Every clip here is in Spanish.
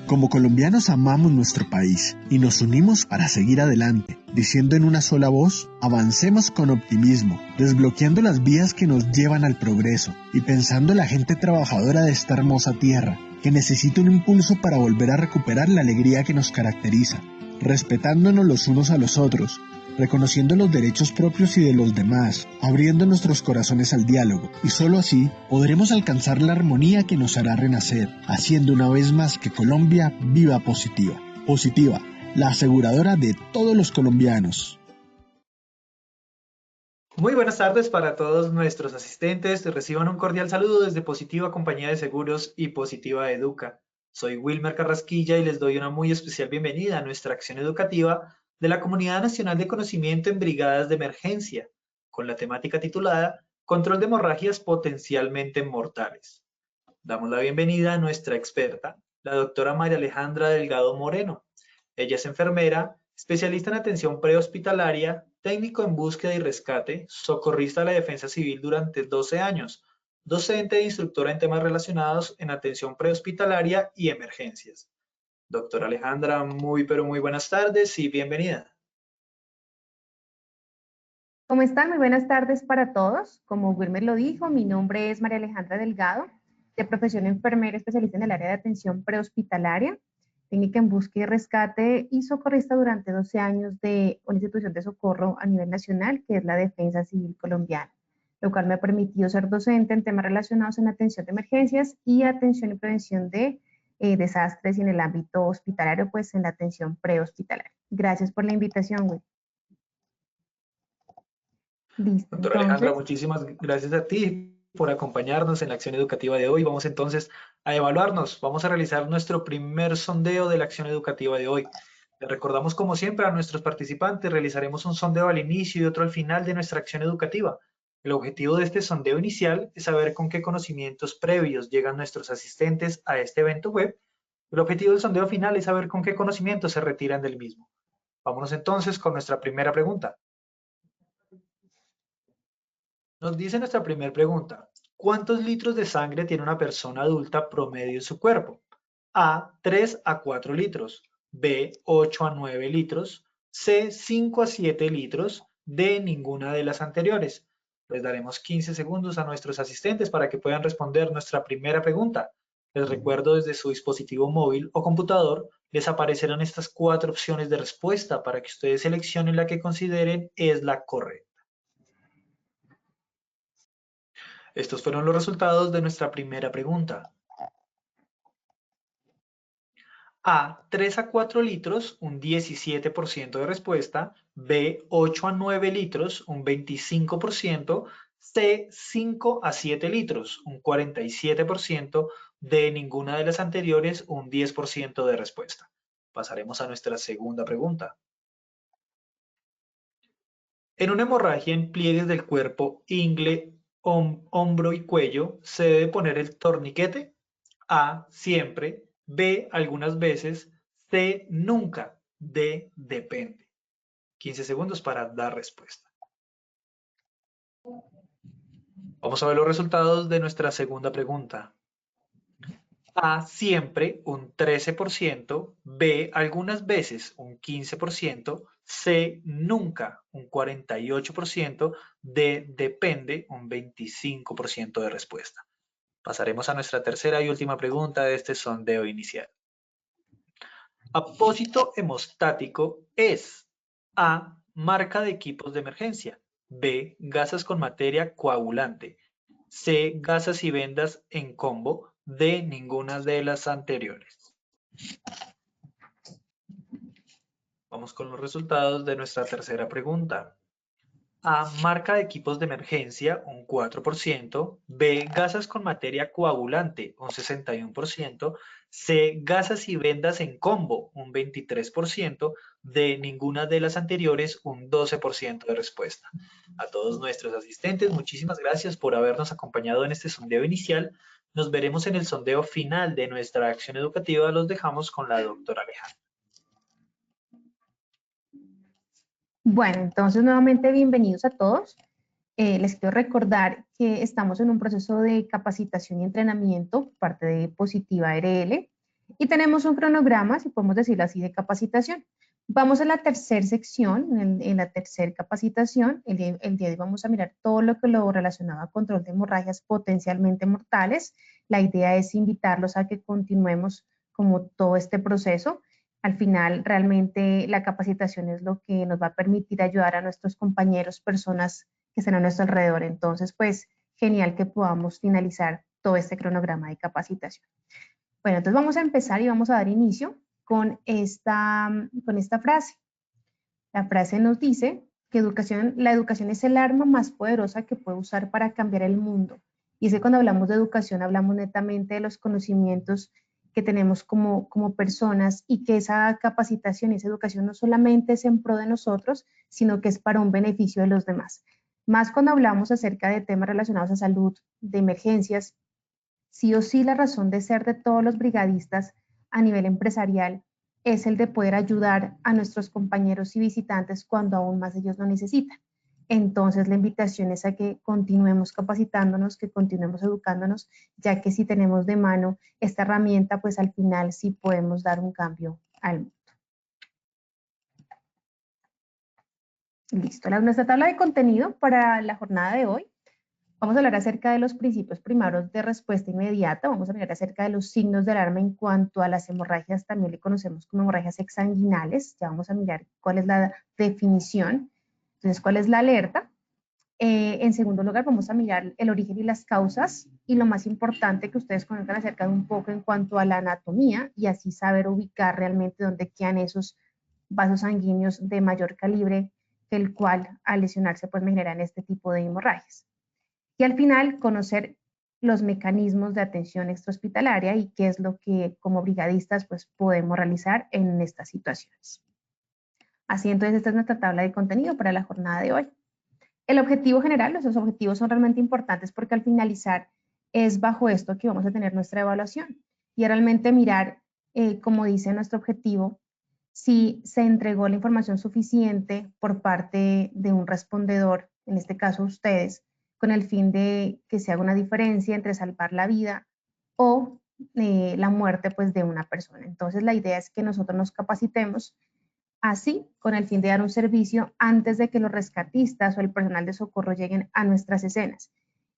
Como colombianos amamos nuestro país y nos unimos para seguir adelante, diciendo en una sola voz, avancemos con optimismo, desbloqueando las vías que nos llevan al progreso y pensando en la gente trabajadora de esta hermosa tierra, que necesita un impulso para volver a recuperar la alegría que nos caracteriza, respetándonos los unos a los otros, reconociendo los derechos propios y de los demás, abriendo nuestros corazones al diálogo, y solo así podremos alcanzar la armonía que nos hará renacer, haciendo una vez más que Colombia viva positiva. Positiva, la aseguradora de todos los colombianos. Muy buenas tardes para todos nuestros asistentes. Reciban un cordial saludo desde Positiva Compañía de Seguros y Positiva Educa. Soy Wilmer Carrasquilla y les doy una muy especial bienvenida a nuestra acción educativa de la Comunidad Nacional de Conocimiento en Brigadas de Emergencia, con la temática titulada Control de hemorragias potencialmente mortales. Damos la bienvenida a nuestra experta, la doctora María Alejandra Delgado Moreno. Ella es enfermera, especialista en atención prehospitalaria, técnico en búsqueda y rescate, socorrista de la Defensa Civil durante 12 años, docente e instructora en temas relacionados en atención prehospitalaria y emergencias. Doctora Alejandra, muy buenas tardes y bienvenida. ¿Cómo están? Muy buenas tardes para todos. Como Wilmer lo dijo, mi nombre es María Alejandra Delgado, de profesión enfermera especialista en el área de atención prehospitalaria, técnica en búsqueda y rescate y socorrista durante 12 años de una institución de socorro a nivel nacional, que es la Defensa Civil Colombiana, lo cual me ha permitido ser docente en temas relacionados en atención de emergencias y atención y prevención de desastres y en el ámbito hospitalario, pues en la atención prehospitalaria. Gracias por la invitación, Will. Listo, Doctora Alejandra, muchísimas gracias a ti por acompañarnos en la acción educativa de hoy. Vamos entonces a evaluarnos. Vamos a realizar nuestro primer sondeo de la acción educativa de hoy. Les recordamos, como siempre, a nuestros participantes, realizaremos un sondeo al inicio y otro al final de nuestra acción educativa. El objetivo de este sondeo inicial es saber con qué conocimientos previos llegan nuestros asistentes a este evento web. El objetivo del sondeo final es saber con qué conocimientos se retiran del mismo. Vámonos entonces con nuestra primera pregunta. Nos dice nuestra primera pregunta, ¿cuántos litros de sangre tiene una persona adulta promedio en su cuerpo? A, 3 a 4 litros, B, 8 a 9 litros, C, 5 a 7 litros, D, ninguna de las anteriores. Les daremos 15 segundos a nuestros asistentes para que puedan responder nuestra primera pregunta. Les recuerdo desde su dispositivo móvil o computador, les aparecerán estas 4 opciones de respuesta para que ustedes seleccionen la que consideren es la correcta. Estos fueron los resultados de nuestra primera pregunta. A, 3 a 4 litros, un 17% de respuesta. B, 8 a 9 litros, un 25%. C, 5 a 7 litros, un 47%. D, ninguna de las anteriores, un 10% de respuesta. Pasaremos a nuestra segunda pregunta. En una hemorragia en pliegues del cuerpo, ingle, hombro y cuello, ¿se debe poner el torniquete? A, siempre. B, algunas veces. C, nunca. D, depende. 15 segundos para dar respuesta. Vamos a ver los resultados de nuestra segunda pregunta. A, siempre, un 13%. B, algunas veces, un 15%. C, nunca, un 48%. D, depende, un 25% de respuesta. Pasaremos a nuestra tercera y última pregunta de este sondeo inicial. Apósito hemostático es A, marca de equipos de emergencia. B, gasas con materia coagulante. C, gasas y vendas en combo. D, ninguna de las anteriores. Vamos con los resultados de nuestra tercera pregunta. A, marca de equipos de emergencia, un 4%. B, gasas con materia coagulante, un 61%. C, gasas y vendas en combo, un 23%. D, ninguna de las anteriores, un 12% de respuesta. A todos nuestros asistentes, muchísimas gracias por habernos acompañado en este sondeo inicial. Nos veremos en el sondeo final de nuestra acción educativa. Los dejamos con la doctora Alejandra. Bueno, entonces nuevamente bienvenidos a todos. Les quiero recordar que estamos en un proceso de capacitación y entrenamiento, parte de Positiva RL. Y tenemos un cronograma, si podemos decirlo así, de capacitación. Vamos a la tercera sección, en la tercera capacitación. El día de hoy vamos a mirar todo lo relacionado a control de hemorragias potencialmente mortales. La idea es invitarlos a que continuemos como todo este proceso. Al final, realmente la capacitación es lo que nos va a permitir ayudar a nuestros compañeros, personas que estén a nuestro alrededor. Entonces, pues, genial que podamos finalizar todo este cronograma de capacitación. Bueno, entonces vamos a empezar y vamos a dar inicio con esta frase. La frase nos dice que la educación es el arma más poderosa que puede usar para cambiar el mundo. Y es que cuando hablamos de educación hablamos netamente de los conocimientos que tenemos como personas y que esa capacitación y esa educación no solamente es en pro de nosotros, sino que es para un beneficio de los demás. Más cuando hablamos acerca de temas relacionados a salud, de emergencias, sí o sí la razón de ser de todos los brigadistas a nivel empresarial es el de poder ayudar a nuestros compañeros y visitantes cuando aún más ellos lo necesitan. Entonces la invitación es a que continuemos capacitándonos, que continuemos educándonos, ya que si tenemos de mano esta herramienta, pues al final sí podemos dar un cambio al mundo. Listo, nuestra tabla de contenido para la jornada de hoy. Vamos a hablar acerca de los principios primarios de respuesta inmediata, vamos a hablar acerca de los signos de alarma en cuanto a las hemorragias, también le conocemos como hemorragias exsanguinales, ya vamos a mirar cuál es la definición, entonces cuál es la alerta. En segundo lugar vamos a mirar el origen y las causas, y lo más importante que ustedes conozcan acerca de un poco en cuanto a la anatomía, y así saber ubicar realmente dónde quedan esos vasos sanguíneos de mayor calibre, el cual al lesionarse pues me generan este tipo de hemorragias. Y al final, conocer los mecanismos de atención extrahospitalaria y qué es lo que como brigadistas pues podemos realizar en estas situaciones. Así entonces esta es nuestra tabla de contenido para la jornada de hoy. El objetivo general, nuestros objetivos son realmente importantes porque al finalizar es bajo esto que vamos a tener nuestra evaluación y realmente mirar, como dice nuestro objetivo, si se entregó la información suficiente por parte de un respondedor, en este caso ustedes, con el fin de que se haga una diferencia entre salvar la vida o la muerte pues, de una persona. Entonces la idea es que nosotros nos capacitemos así con el fin de dar un servicio antes de que los rescatistas o el personal de socorro lleguen a nuestras escenas.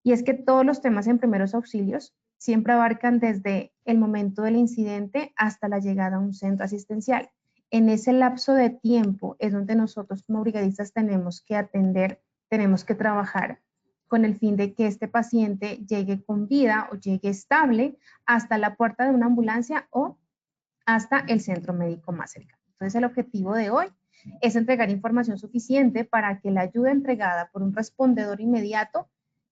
Y es que todos los temas en primeros auxilios siempre abarcan desde el momento del incidente hasta la llegada a un centro asistencial. En ese lapso de tiempo es donde nosotros como brigadistas tenemos que atender, tenemos que trabajar con el fin de que este paciente llegue con vida o llegue estable hasta la puerta de una ambulancia o hasta el centro médico más cercano. Entonces el objetivo de hoy es entregar información suficiente para que la ayuda entregada por un respondedor inmediato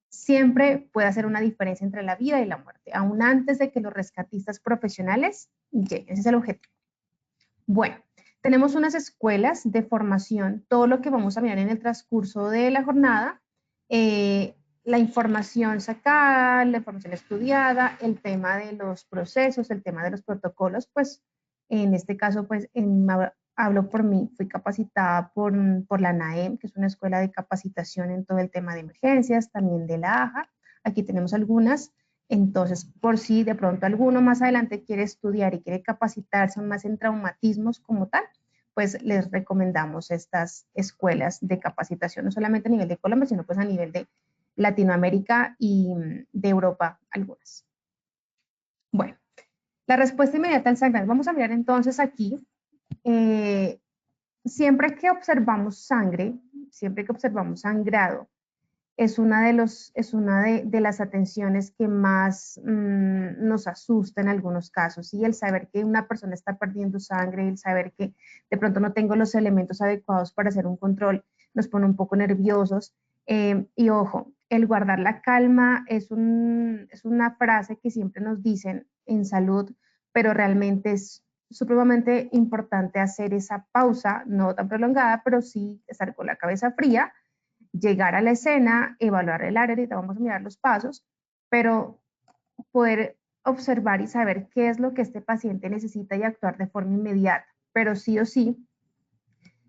siempre pueda hacer una diferencia entre la vida y la muerte, aún antes de que los rescatistas profesionales lleguen. Ese es el objetivo. Bueno, tenemos unas escuelas de formación, todo lo que vamos a mirar en el transcurso de la jornada, la información sacada, la información estudiada, el tema de los procesos, el tema de los protocolos, pues en este caso, pues hablo por mí, fui capacitada por la NAEM, que es una escuela de capacitación en todo el tema de emergencias, también de la AJA. Aquí tenemos algunas. Entonces, por si de pronto alguno más adelante quiere estudiar y quiere capacitarse más en traumatismos como tal, pues les recomendamos estas escuelas de capacitación, no solamente a nivel de Colombia, sino pues a nivel de Latinoamérica y de Europa algunas. Bueno, la respuesta inmediata al sangrado. Vamos a mirar entonces aquí, siempre que observamos sangre, siempre que observamos sangrado, es una de las atenciones que más nos asusta en algunos casos, y el saber que una persona está perdiendo sangre, el saber que de pronto no tengo los elementos adecuados para hacer un control, nos pone un poco nerviosos. Y ojo, el guardar la calma es una frase que siempre nos dicen en salud, pero realmente es supremamente importante hacer esa pausa, no tan prolongada, pero sí estar con la cabeza fría, llegar a la escena, evaluar el área, ahorita vamos a mirar los pasos, pero poder observar y saber qué es lo que este paciente necesita y actuar de forma inmediata. Pero sí o sí,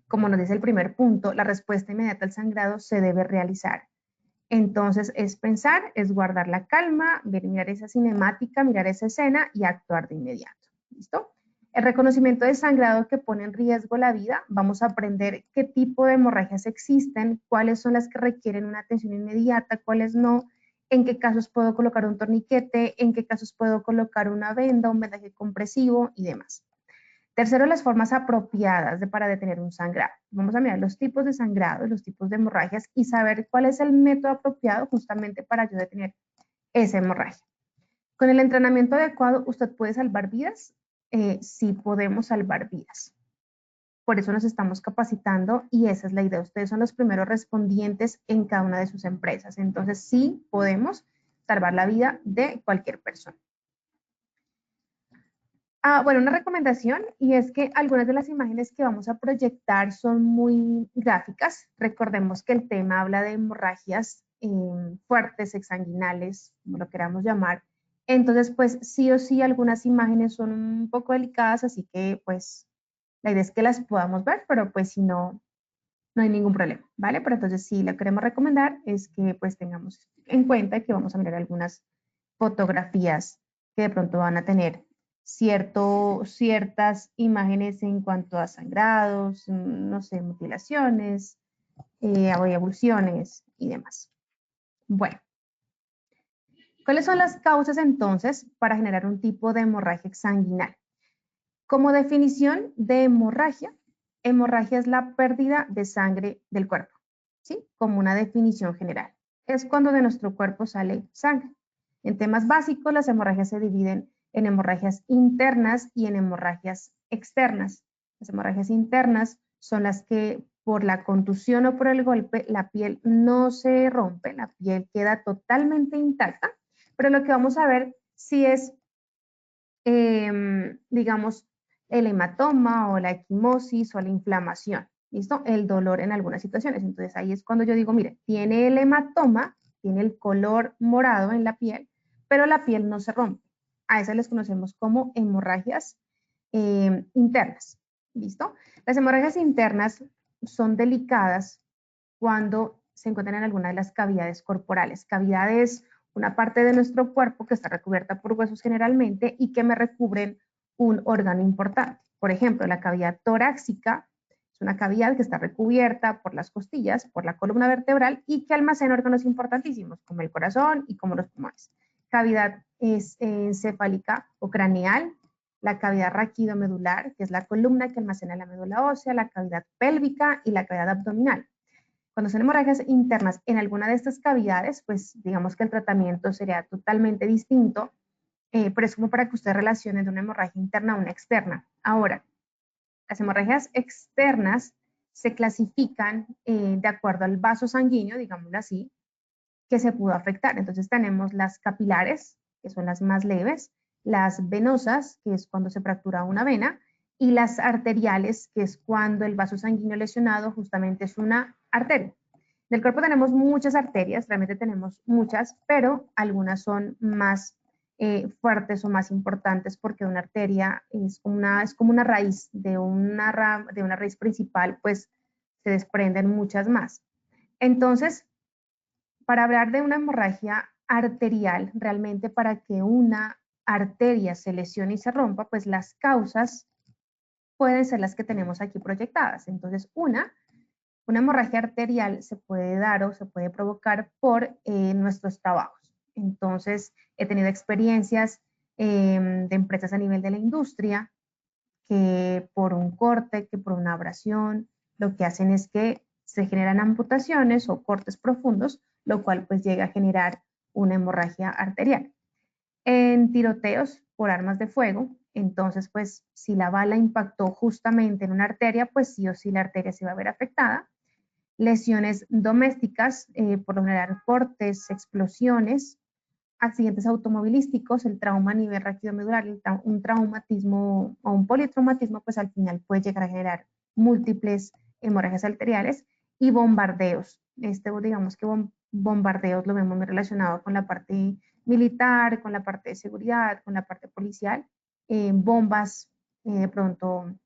como nos dice el primer punto, la respuesta inmediata al sangrado se debe realizar. Entonces es pensar, es guardar la calma, mirar esa cinemática, mirar esa escena y actuar de inmediato. ¿Listo? El reconocimiento de sangrado que pone en riesgo la vida, vamos a aprender qué tipo de hemorragias existen, cuáles son las que requieren una atención inmediata, cuáles no, en qué casos puedo colocar un torniquete, en qué casos puedo colocar una venda, un vendaje compresivo y demás. Tercero, las formas apropiadas para detener un sangrado. Vamos a mirar los tipos de sangrado, los tipos de hemorragias y saber cuál es el método apropiado justamente para yo detener esa hemorragia. Con el entrenamiento adecuado, ¿usted puede salvar vidas? Sí podemos salvar vidas. Por eso nos estamos capacitando y esa es la idea. Ustedes son los primeros respondientes en cada una de sus empresas. Entonces, sí podemos salvar la vida de cualquier persona. Bueno, una recomendación y es que algunas de las imágenes que vamos a proyectar son muy gráficas. Recordemos que el tema habla de hemorragias fuertes, exsanguinales, como lo queramos llamar. Entonces, pues sí o sí, algunas imágenes son un poco delicadas, así que pues la idea es que las podamos ver, pero pues si no, no hay ningún problema, ¿vale? Pero entonces sí, lo que queremos recomendar es que pues tengamos en cuenta que vamos a mirar algunas fotografías que de pronto van a tener ciertas imágenes en cuanto a sangrados, no sé, mutilaciones, abulsiones y demás. Bueno, ¿cuáles son las causas entonces para generar un tipo de hemorragia exsanguinal? Como definición de hemorragia, hemorragia es la pérdida de sangre del cuerpo, ¿sí? Como una definición general. Es cuando de nuestro cuerpo sale sangre. En temas básicos, las hemorragias se dividen en hemorragias internas y en hemorragias externas. Las hemorragias internas son las que por la contusión o por el golpe, la piel no se rompe, la piel queda totalmente intacta, pero lo que vamos a ver si es, digamos, el hematoma o la equimosis o la inflamación, ¿listo? El dolor en algunas situaciones. Entonces ahí es cuando yo digo, mire, tiene el hematoma, tiene el color morado en la piel, pero la piel no se rompe. A esas les conocemos como hemorragias internas, ¿listo? Las hemorragias internas son delicadas cuando se encuentran en alguna de las cavidades corporales. Cavidades, una parte de nuestro cuerpo que está recubierta por huesos generalmente y que me recubren un órgano importante. Por ejemplo, la cavidad torácica es una cavidad que está recubierta por las costillas, por la columna vertebral y que almacena órganos importantísimos como el corazón y como los pulmones. Cavidad encefálica o craneal, la cavidad raquidomedular, que es la columna que almacena la médula ósea, la cavidad pélvica y la cavidad abdominal. Cuando son hemorragias internas en alguna de estas cavidades, pues digamos que el tratamiento sería totalmente distinto, pero es como para que usted relacione de una hemorragia interna a una externa. Ahora, las hemorragias externas se clasifican de acuerdo al vaso sanguíneo, digámoslo así, que se pudo afectar. Entonces tenemos las capilares, que son las más leves, las venosas, que es cuando se fractura una vena, y las arteriales, que es cuando el vaso sanguíneo lesionado justamente es una arteria. En el cuerpo tenemos muchas arterias, realmente tenemos muchas, pero algunas son más fuertes o más importantes porque una arteria es como una raíz de una raíz principal, pues se desprenden muchas más. Entonces, para hablar de una hemorragia arterial, realmente para que una arteria se lesione y se rompa, pues las causas pueden ser las que tenemos aquí proyectadas. Entonces, una hemorragia arterial se puede dar o se puede provocar por nuestros trabajos. Entonces, he tenido experiencias de empresas a nivel de la industria que por un corte, que por una abrasión, lo que hacen es que se generan amputaciones o cortes profundos, lo cual pues llega a generar una hemorragia arterial. En tiroteos por armas de fuego, entonces pues si la bala impactó justamente en una arteria, pues sí o sí la arteria se va a ver afectada. Lesiones domésticas, por lo general cortes, explosiones, accidentes automovilísticos, el trauma a nivel raquidomedular, un traumatismo o un politraumatismo, pues al final puede llegar a generar múltiples hemorragias arteriales y bombardeos. Digamos que bombardeos lo vemos muy relacionado con la parte militar, con la parte de seguridad, con la parte policial, bombas de pronto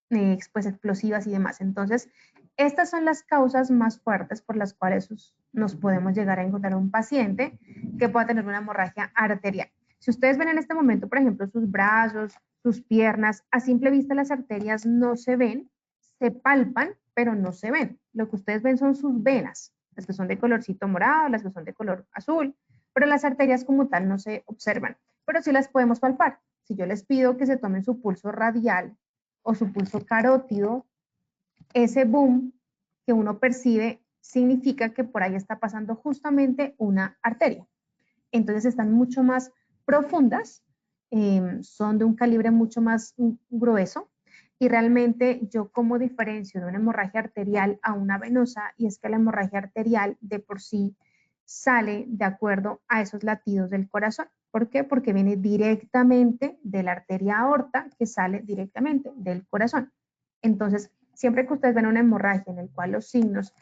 pues explosivas y demás. Entonces, estas son las causas más fuertes por las cuales nos podemos llegar a encontrar un paciente que pueda tener una hemorragia arterial. Si ustedes ven en este momento, por ejemplo, sus brazos, sus piernas. A simple vista las arterias no se ven, se palpan, pero no se ven. Lo que ustedes ven son sus venas, las que son de colorcito morado, las que son de color azul, pero las arterias como tal no se observan, pero sí las podemos palpar. Si yo les pido que se tomen su pulso radial o su pulso carótido, ese boom que uno percibe significa que por ahí está pasando justamente una arteria. Entonces están mucho más profundas, son de un calibre mucho más grueso, y realmente yo como diferencio de una hemorragia arterial a una venosa, y es que la hemorragia arterial de por sí sale de acuerdo a esos latidos del corazón. ¿Por qué? Porque viene directamente de la arteria aorta, que sale directamente del corazón. Entonces, siempre que ustedes ven una hemorragia en el cual los signos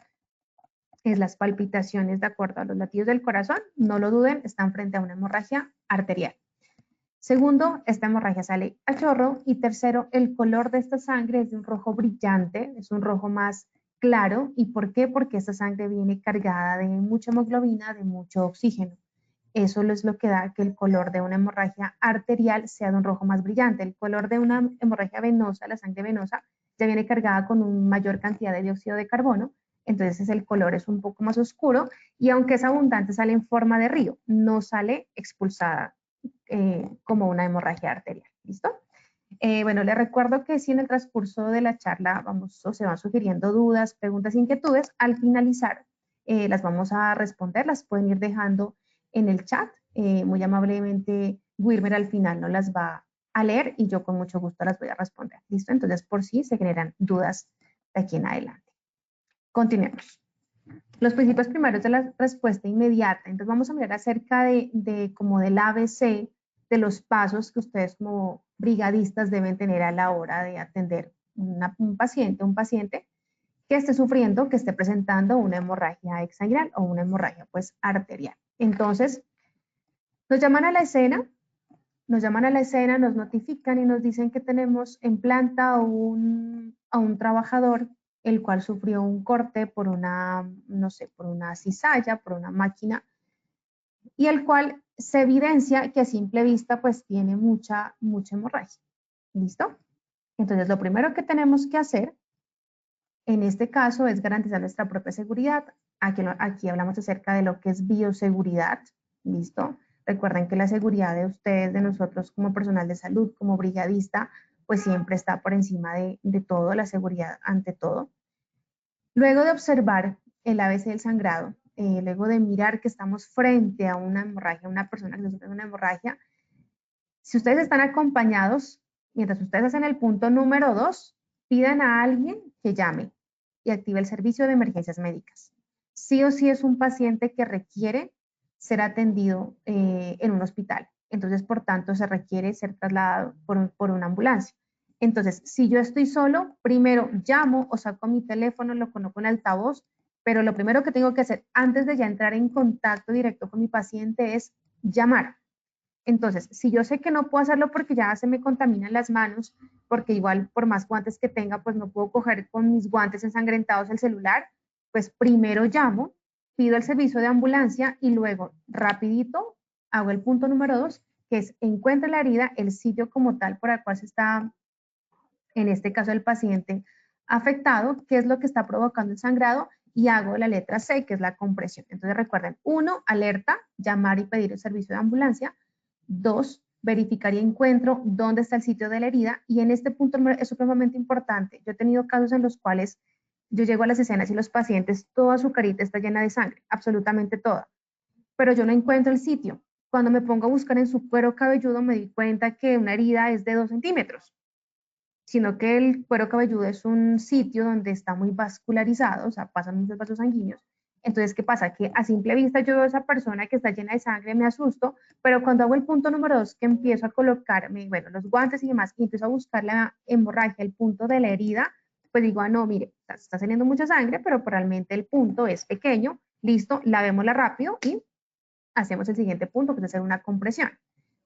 es las palpitaciones de acuerdo a los latidos del corazón, no lo duden, están frente a una hemorragia arterial. Segundo, esta hemorragia sale a chorro. Y tercero, el color de esta sangre es de un rojo brillante, es un rojo más claro. ¿Y por qué? Porque esta sangre viene cargada de mucha hemoglobina, de mucho oxígeno. Eso es lo que da que el color de una hemorragia arterial sea de un rojo más brillante. El color de una hemorragia venosa, la sangre venosa, ya viene cargada con una mayor cantidad de dióxido de carbono, entonces el color es un poco más oscuro, y aunque es abundante sale en forma de río, no sale expulsada como una hemorragia arterial. ¿Listo? Bueno, les recuerdo que si en el transcurso de la charla se van sugiriendo dudas, preguntas, inquietudes, al finalizar las vamos a responder, las pueden ir dejando en el chat. Muy amablemente Wilmer al final nos las va a leer y yo con mucho gusto las voy a responder. ¿Listo? Entonces, por si se generan dudas de aquí en adelante. Continuemos. Los principios primarios de la respuesta inmediata. Entonces vamos a mirar acerca como del ABC, de los pasos que ustedes como brigadistas deben tener a la hora de atender un paciente que esté sufriendo, que esté presentando una hemorragia exsanguinal o una hemorragia pues arterial. Entonces, nos llaman a la escena, nos notifican y nos dicen que tenemos en planta a un trabajador el cual sufrió un corte por una, no sé, por una cizalla, por una máquina, y el cual se evidencia que a simple vista pues tiene mucha hemorragia. ¿Listo? Entonces, lo primero que tenemos que hacer en este caso es garantizar nuestra propia seguridad. Aquí hablamos acerca de lo que es bioseguridad. ¿Listo? Recuerden que la seguridad de ustedes, de nosotros como personal de salud, como brigadista, pues siempre está por encima de todo, la seguridad ante todo. Luego de observar el ABC del sangrado, luego de mirar que estamos frente a una hemorragia, una persona que sufre una hemorragia, si ustedes están acompañados, mientras ustedes hacen el punto número 2, pidan a alguien que llame y active el servicio de emergencias médicas. Sí o sí es un paciente que requiere ser atendido en un hospital. Entonces, por tanto, se requiere ser trasladado por una ambulancia. Entonces, si yo estoy solo, primero llamo o saco mi teléfono, lo coloco en altavoz, pero lo primero que tengo que hacer antes de ya entrar en contacto directo con mi paciente es llamar. Entonces, si yo sé que no puedo hacerlo porque ya se me contaminan las manos, porque igual por más guantes que tenga, pues no puedo coger con mis guantes ensangrentados el celular, pues primero llamo, pido el servicio de ambulancia y luego rapidito hago el punto número 2, que es encuentre la herida, el sitio como tal por el cual se está, en este caso el paciente afectado, qué es lo que está provocando el sangrado, y hago la letra C, que es la compresión. Entonces recuerden, 1, alerta, llamar y pedir el servicio de ambulancia. 2, verificar y encuentro dónde está el sitio de la herida, y en este punto es supremamente importante. Yo he tenido casos en los cuales yo llego a las escenas y los pacientes, toda su carita está llena de sangre, absolutamente toda, pero yo no encuentro el sitio. Cuando me pongo a buscar en su cuero cabelludo me di cuenta que una herida es de 2 centímetros, sino que el cuero cabelludo es un sitio donde está muy vascularizado, o sea, pasan muchos vasos sanguíneos. Entonces, ¿qué pasa? Que a simple vista yo veo a esa persona que está llena de sangre, me asusto, pero cuando hago el punto número 2, que empiezo a colocarme, bueno, los guantes y demás, y empiezo a buscar la hemorragia, el punto de la herida, pues digo, ah, no, mire, está saliendo mucha sangre, pero realmente el punto es pequeño, listo, lavémosla rápido y hacemos el siguiente punto, que es hacer una compresión.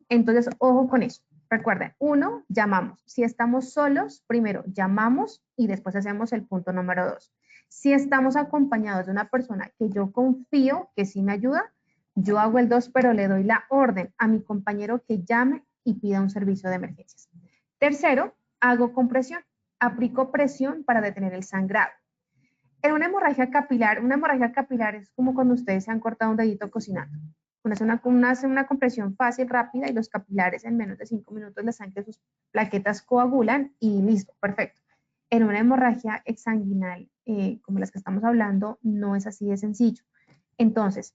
Entonces, ojo con eso. Recuerden, 1, llamamos. Si estamos solos, primero llamamos y después hacemos el punto número 2. Si estamos acompañados de una persona que yo confío que sí me ayuda, yo hago el 2, pero le doy la orden a mi compañero que llame y pida un servicio de emergencias. Tercero, hago compresión. Aplico presión para detener el sangrado. En una hemorragia capilar es como cuando ustedes se han cortado un dedito cocinando. Uno hace una compresión fácil, rápida, y los capilares en menos de 5 minutos la sangre, sus plaquetas coagulan y listo, perfecto. En una hemorragia exsanguinal, como las que estamos hablando, no es así de sencillo. Entonces,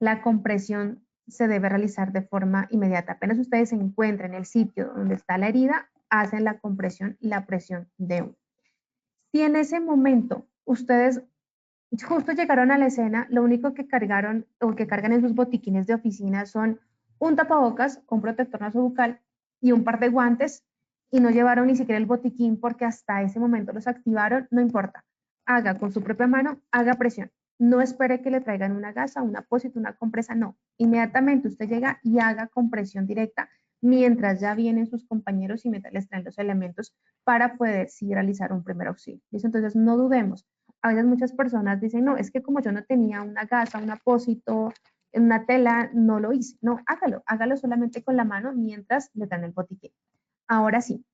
la compresión se debe realizar de forma inmediata. Apenas ustedes se encuentran en el sitio donde está la herida, hacen la compresión y la presión de uno. Si en ese momento ustedes justo llegaron a la escena, lo único que cargaron o que cargan en sus botiquines de oficina son un tapabocas, un protector nasobucal y un par de guantes, y no llevaron ni siquiera el botiquín porque hasta ese momento los activaron, no importa. Haga con su propia mano, haga presión. No espere que le traigan una gasa, un apósito, una compresa, no. Inmediatamente usted llega y haga compresión directa mientras ya vienen sus compañeros y mientras les traen los elementos para poder sí realizar un primer auxilio. ¿Listo? Entonces no dudemos. A veces muchas personas dicen, no, es que como yo no tenía una gasa, un apósito, una tela, no lo hice. No, hágalo solamente con la mano mientras le dan el botiquín. Ahora sí,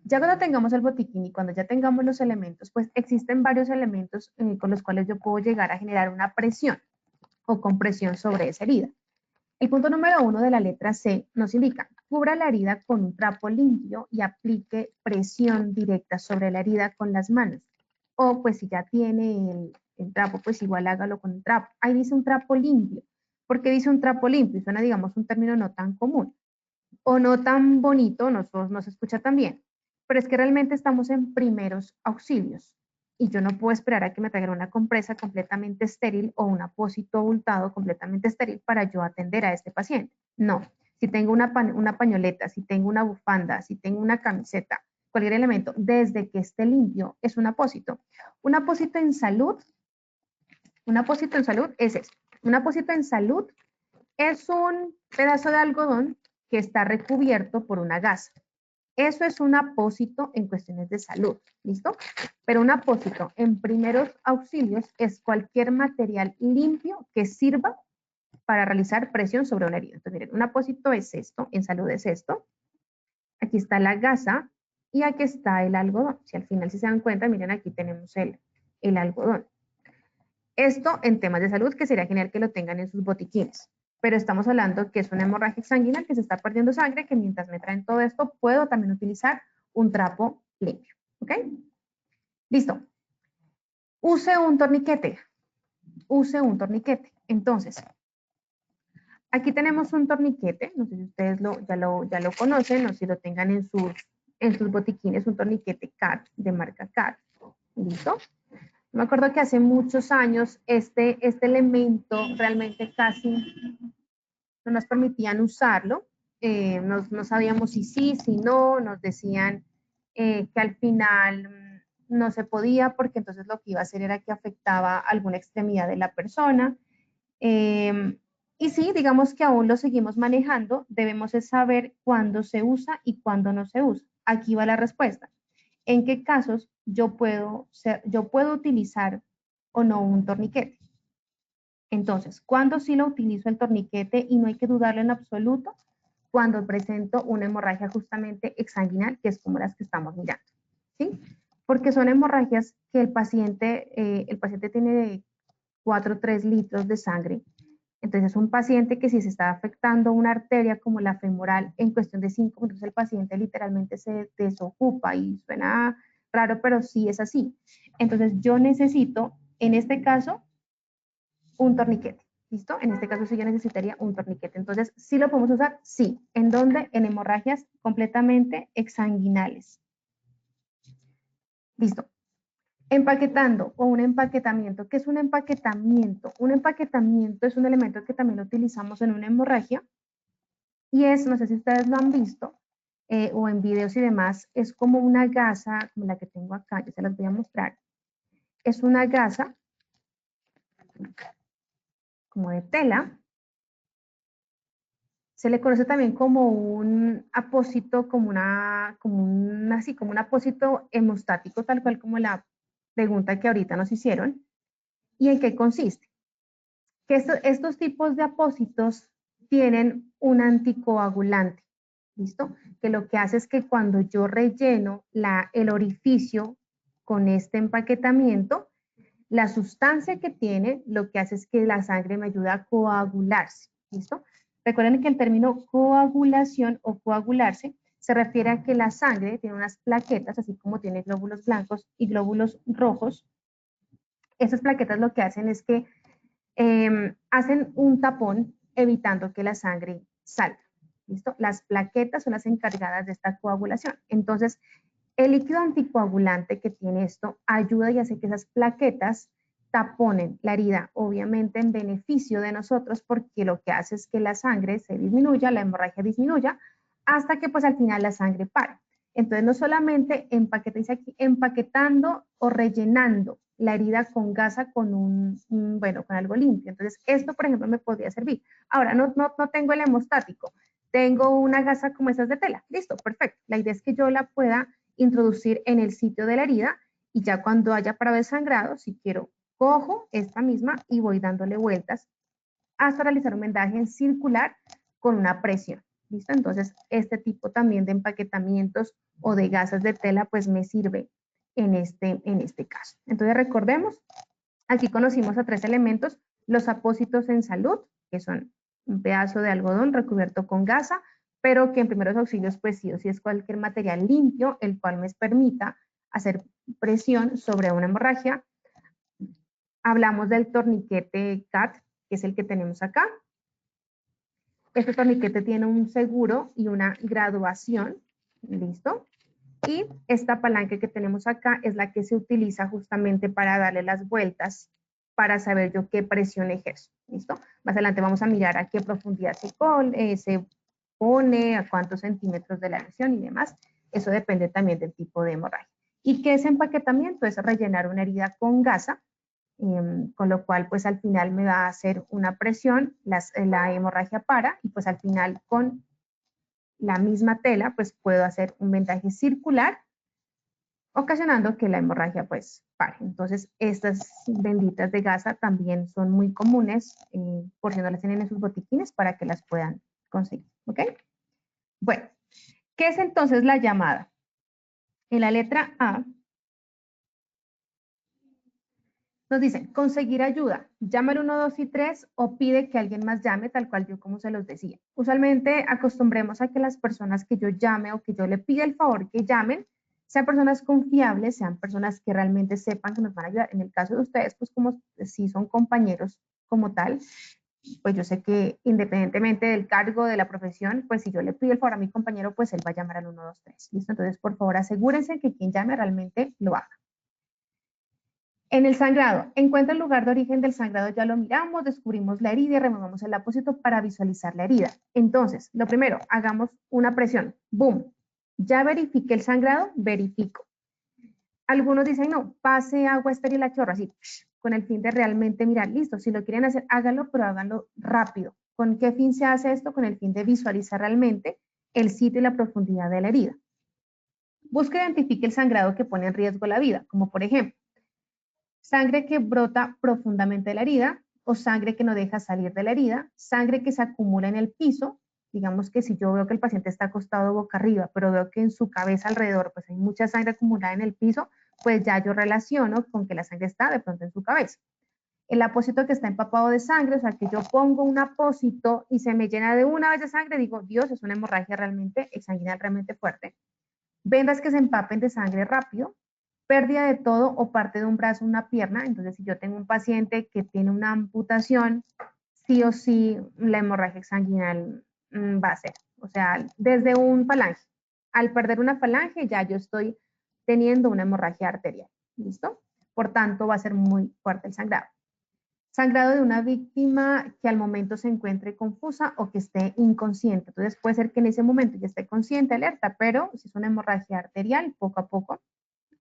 ya cuando tengamos el botiquín y cuando ya tengamos los elementos, pues existen varios elementos con los cuales yo puedo llegar a generar una presión o compresión sobre esa herida. El punto número 1 de la letra C nos indica, cubra la herida con un trapo limpio y aplique presión directa sobre la herida con las manos. O pues si ya tiene el trapo, pues igual hágalo con el trapo. Ahí dice un trapo limpio. ¿Por qué dice un trapo limpio? Suena, digamos, un término no tan común o no tan bonito, no se escucha tan bien. Pero es que realmente estamos en primeros auxilios y yo no puedo esperar a que me traigan una compresa completamente estéril o un apósito abultado completamente estéril para yo atender a este paciente. No. Si tengo una pañoleta, si tengo una bufanda, si tengo una camiseta, cualquier elemento, desde que esté limpio, es un apósito. Un apósito en salud es esto. Un apósito en salud es un pedazo de algodón que está recubierto por una gasa. Eso es un apósito en cuestiones de salud, ¿listo? Pero un apósito en primeros auxilios es cualquier material limpio que sirva para realizar presión sobre una herida. Entonces, miren, un apósito es esto, en salud es esto. Aquí está la gasa y aquí está el algodón. Si al final si se dan cuenta, miren, aquí tenemos el algodón. Esto en temas de salud, que sería genial que lo tengan en sus botiquines. Pero estamos hablando que es una hemorragia sanguínea, que se está perdiendo sangre, que mientras me traen todo esto, puedo también utilizar un trapo limpio. ¿Ok? Listo. Use un torniquete. Entonces, aquí tenemos un torniquete. No sé si ustedes ya lo conocen o si lo tengan en sus botiquines, un torniquete CAT, de marca CAT. ¿Listo? Me acuerdo que hace muchos años este elemento realmente casi no nos permitían usarlo, no sabíamos si sí, si no, nos decían que al final no se podía porque entonces lo que iba a hacer era que afectaba alguna extremidad de la persona. Y sí, digamos que aún lo seguimos manejando, debemos saber cuándo se usa y cuándo no se usa. Aquí va la respuesta. ¿En qué casos yo puedo utilizar o no un torniquete? Entonces, ¿cuándo sí lo utilizo el torniquete y no hay que dudarlo en absoluto? Cuando presento una hemorragia justamente exsanguinal, que es como las que estamos mirando, ¿sí? Porque son hemorragias que el paciente tiene 4 o 3 litros de sangre. Entonces, es un paciente que si se está afectando una arteria como la femoral, en cuestión de 5 minutos el paciente literalmente se desocupa y suena raro, pero sí es así. Entonces, yo necesito, en este caso, un torniquete. ¿Listo? En este caso sí yo necesitaría un torniquete. Entonces, ¿sí lo podemos usar? Sí. ¿En dónde? En hemorragias completamente exsanguinales. Listo. Empaquetando o un empaquetamiento. ¿Qué es un empaquetamiento? Un empaquetamiento es un elemento que también lo utilizamos en una hemorragia y es, no sé si ustedes lo han visto o en videos y demás, es como una gasa, como la que tengo acá, yo se las voy a mostrar. Es una gasa como de tela. Se le conoce también como un apósito, como un apósito hemostático, tal cual como la pregunta que ahorita nos hicieron. ¿Y en qué consiste? Que estos tipos de apósitos tienen un anticoagulante. ¿listo? Que lo que hace es que cuando yo relleno el orificio con este empaquetamiento, la sustancia que tiene lo que hace es que la sangre me ayuda a coagularse, ¿listo? Recuerden que el término coagulación o coagularse se refiere a que la sangre tiene unas plaquetas, así como tiene glóbulos blancos y glóbulos rojos. Esas plaquetas lo que hacen es que hacen un tapón evitando que la sangre salga. ¿Listo? Las plaquetas son las encargadas de esta coagulación. Entonces, el líquido anticoagulante que tiene esto ayuda y hace que esas plaquetas taponen la herida, obviamente en beneficio de nosotros, porque lo que hace es que la sangre se disminuya, la hemorragia disminuya, hasta que pues al final la sangre para. Entonces no solamente empaquetando o rellenando la herida con gasa con bueno, con algo limpio. Entonces esto, por ejemplo, me podría servir. Ahora, no tengo el hemostático, tengo una gasa como esas de tela. Listo, perfecto. La idea es que yo la pueda introducir en el sitio de la herida y ya cuando haya parado el sangrado, si quiero, cojo esta misma y voy dándole vueltas hasta realizar un vendaje circular con una presión. ¿Listo? Entonces, este tipo también de empaquetamientos o de gasas de tela, pues me sirve en este caso. Entonces, recordemos, aquí conocimos a 3 elementos, los apósitos en salud, que son un pedazo de algodón recubierto con gasa, pero que en primeros auxilios, pues sí o sí es cualquier material limpio, el cual me permita hacer presión sobre una hemorragia. Hablamos del torniquete CAT, que es el que tenemos acá. Este torniquete tiene un seguro y una graduación, ¿listo? Y esta palanca que tenemos acá es la que se utiliza justamente para darle las vueltas para saber yo qué presión ejerzo, ¿listo? Más adelante vamos a mirar a qué profundidad se pone, a cuántos centímetros de la lesión y demás. Eso depende también del tipo de hemorragia. ¿Y qué es empaquetamiento? Es rellenar una herida con gasa, con lo cual pues al final me va a hacer una presión, la hemorragia para y pues al final con la misma tela pues puedo hacer un vendaje circular ocasionando que la hemorragia pues pare. Entonces estas benditas de gasa también son muy comunes, por si no las tienen en sus botiquines para que las puedan conseguir, ¿ok? Bueno, ¿qué es entonces la llamada? En la letra A nos dicen, conseguir ayuda, llama al 1, 2 y 3 o pide que alguien más llame, tal cual yo como se los decía. Usualmente acostumbremos a que las personas que yo llame o que yo le pida el favor que llamen, sean personas confiables, sean personas que realmente sepan que nos van a ayudar. En el caso de ustedes, pues como si son compañeros como tal, pues yo sé que independientemente del cargo de la profesión, pues si yo le pido el favor a mi compañero, pues él va a llamar al 1, 2, 3. ¿Listo? Entonces, por favor, asegúrense que quien llame realmente lo haga. En el sangrado, encuentra el lugar de origen del sangrado, ya lo miramos, descubrimos la herida y removemos el apósito para visualizar la herida. Entonces, lo primero, hagamos una presión. ¡Boom! Ya verifiqué el sangrado, verifico. Algunos dicen, no, pase agua estéril a chorro, así, con el fin de realmente mirar, listo, si lo quieren hacer, háganlo, pero háganlo rápido. ¿Con qué fin se hace esto? Con el fin de visualizar realmente el sitio y la profundidad de la herida. Busca e identifique el sangrado que pone en riesgo la vida, como por ejemplo, sangre que brota profundamente de la herida o sangre que no deja salir de la herida, sangre que se acumula en el piso, digamos que si yo veo que el paciente está acostado boca arriba, pero veo que en su cabeza alrededor pues hay mucha sangre acumulada en el piso, pues ya yo relaciono con que la sangre está de pronto en su cabeza. El apósito que está empapado de sangre, o sea, que yo pongo un apósito y se me llena de una vez de sangre, digo, Dios, es una hemorragia realmente exsanguinal realmente fuerte. Vendas que se empapen de sangre rápido, pérdida de todo o parte de un brazo o una pierna. Entonces, si yo tengo un paciente que tiene una amputación, sí o sí la hemorragia exsanguinal va a ser. O sea, desde un falange. Al perder una falange ya yo estoy teniendo una hemorragia arterial. ¿Listo? Por tanto, va a ser muy fuerte el sangrado. Sangrado de una víctima que al momento se encuentre confusa o que esté inconsciente. Entonces puede ser que en ese momento ya esté consciente, alerta, pero si es una hemorragia arterial, poco a poco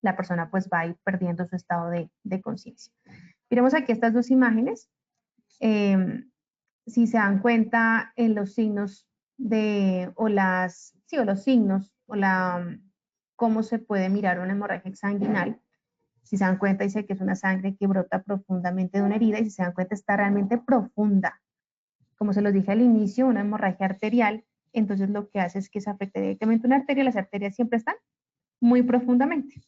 la persona pues va a ir perdiendo su estado de conciencia. Miremos aquí estas dos imágenes. Si se dan cuenta en los signos los signos cómo se puede mirar una hemorragia exsanguinal. Si se dan cuenta, dice que es una sangre que brota profundamente de una herida y si se dan cuenta está realmente profunda. Como se los dije al inicio, una hemorragia arterial entonces lo que hace es que se afecte directamente una arteria. Las arterias siempre están muy profundamente.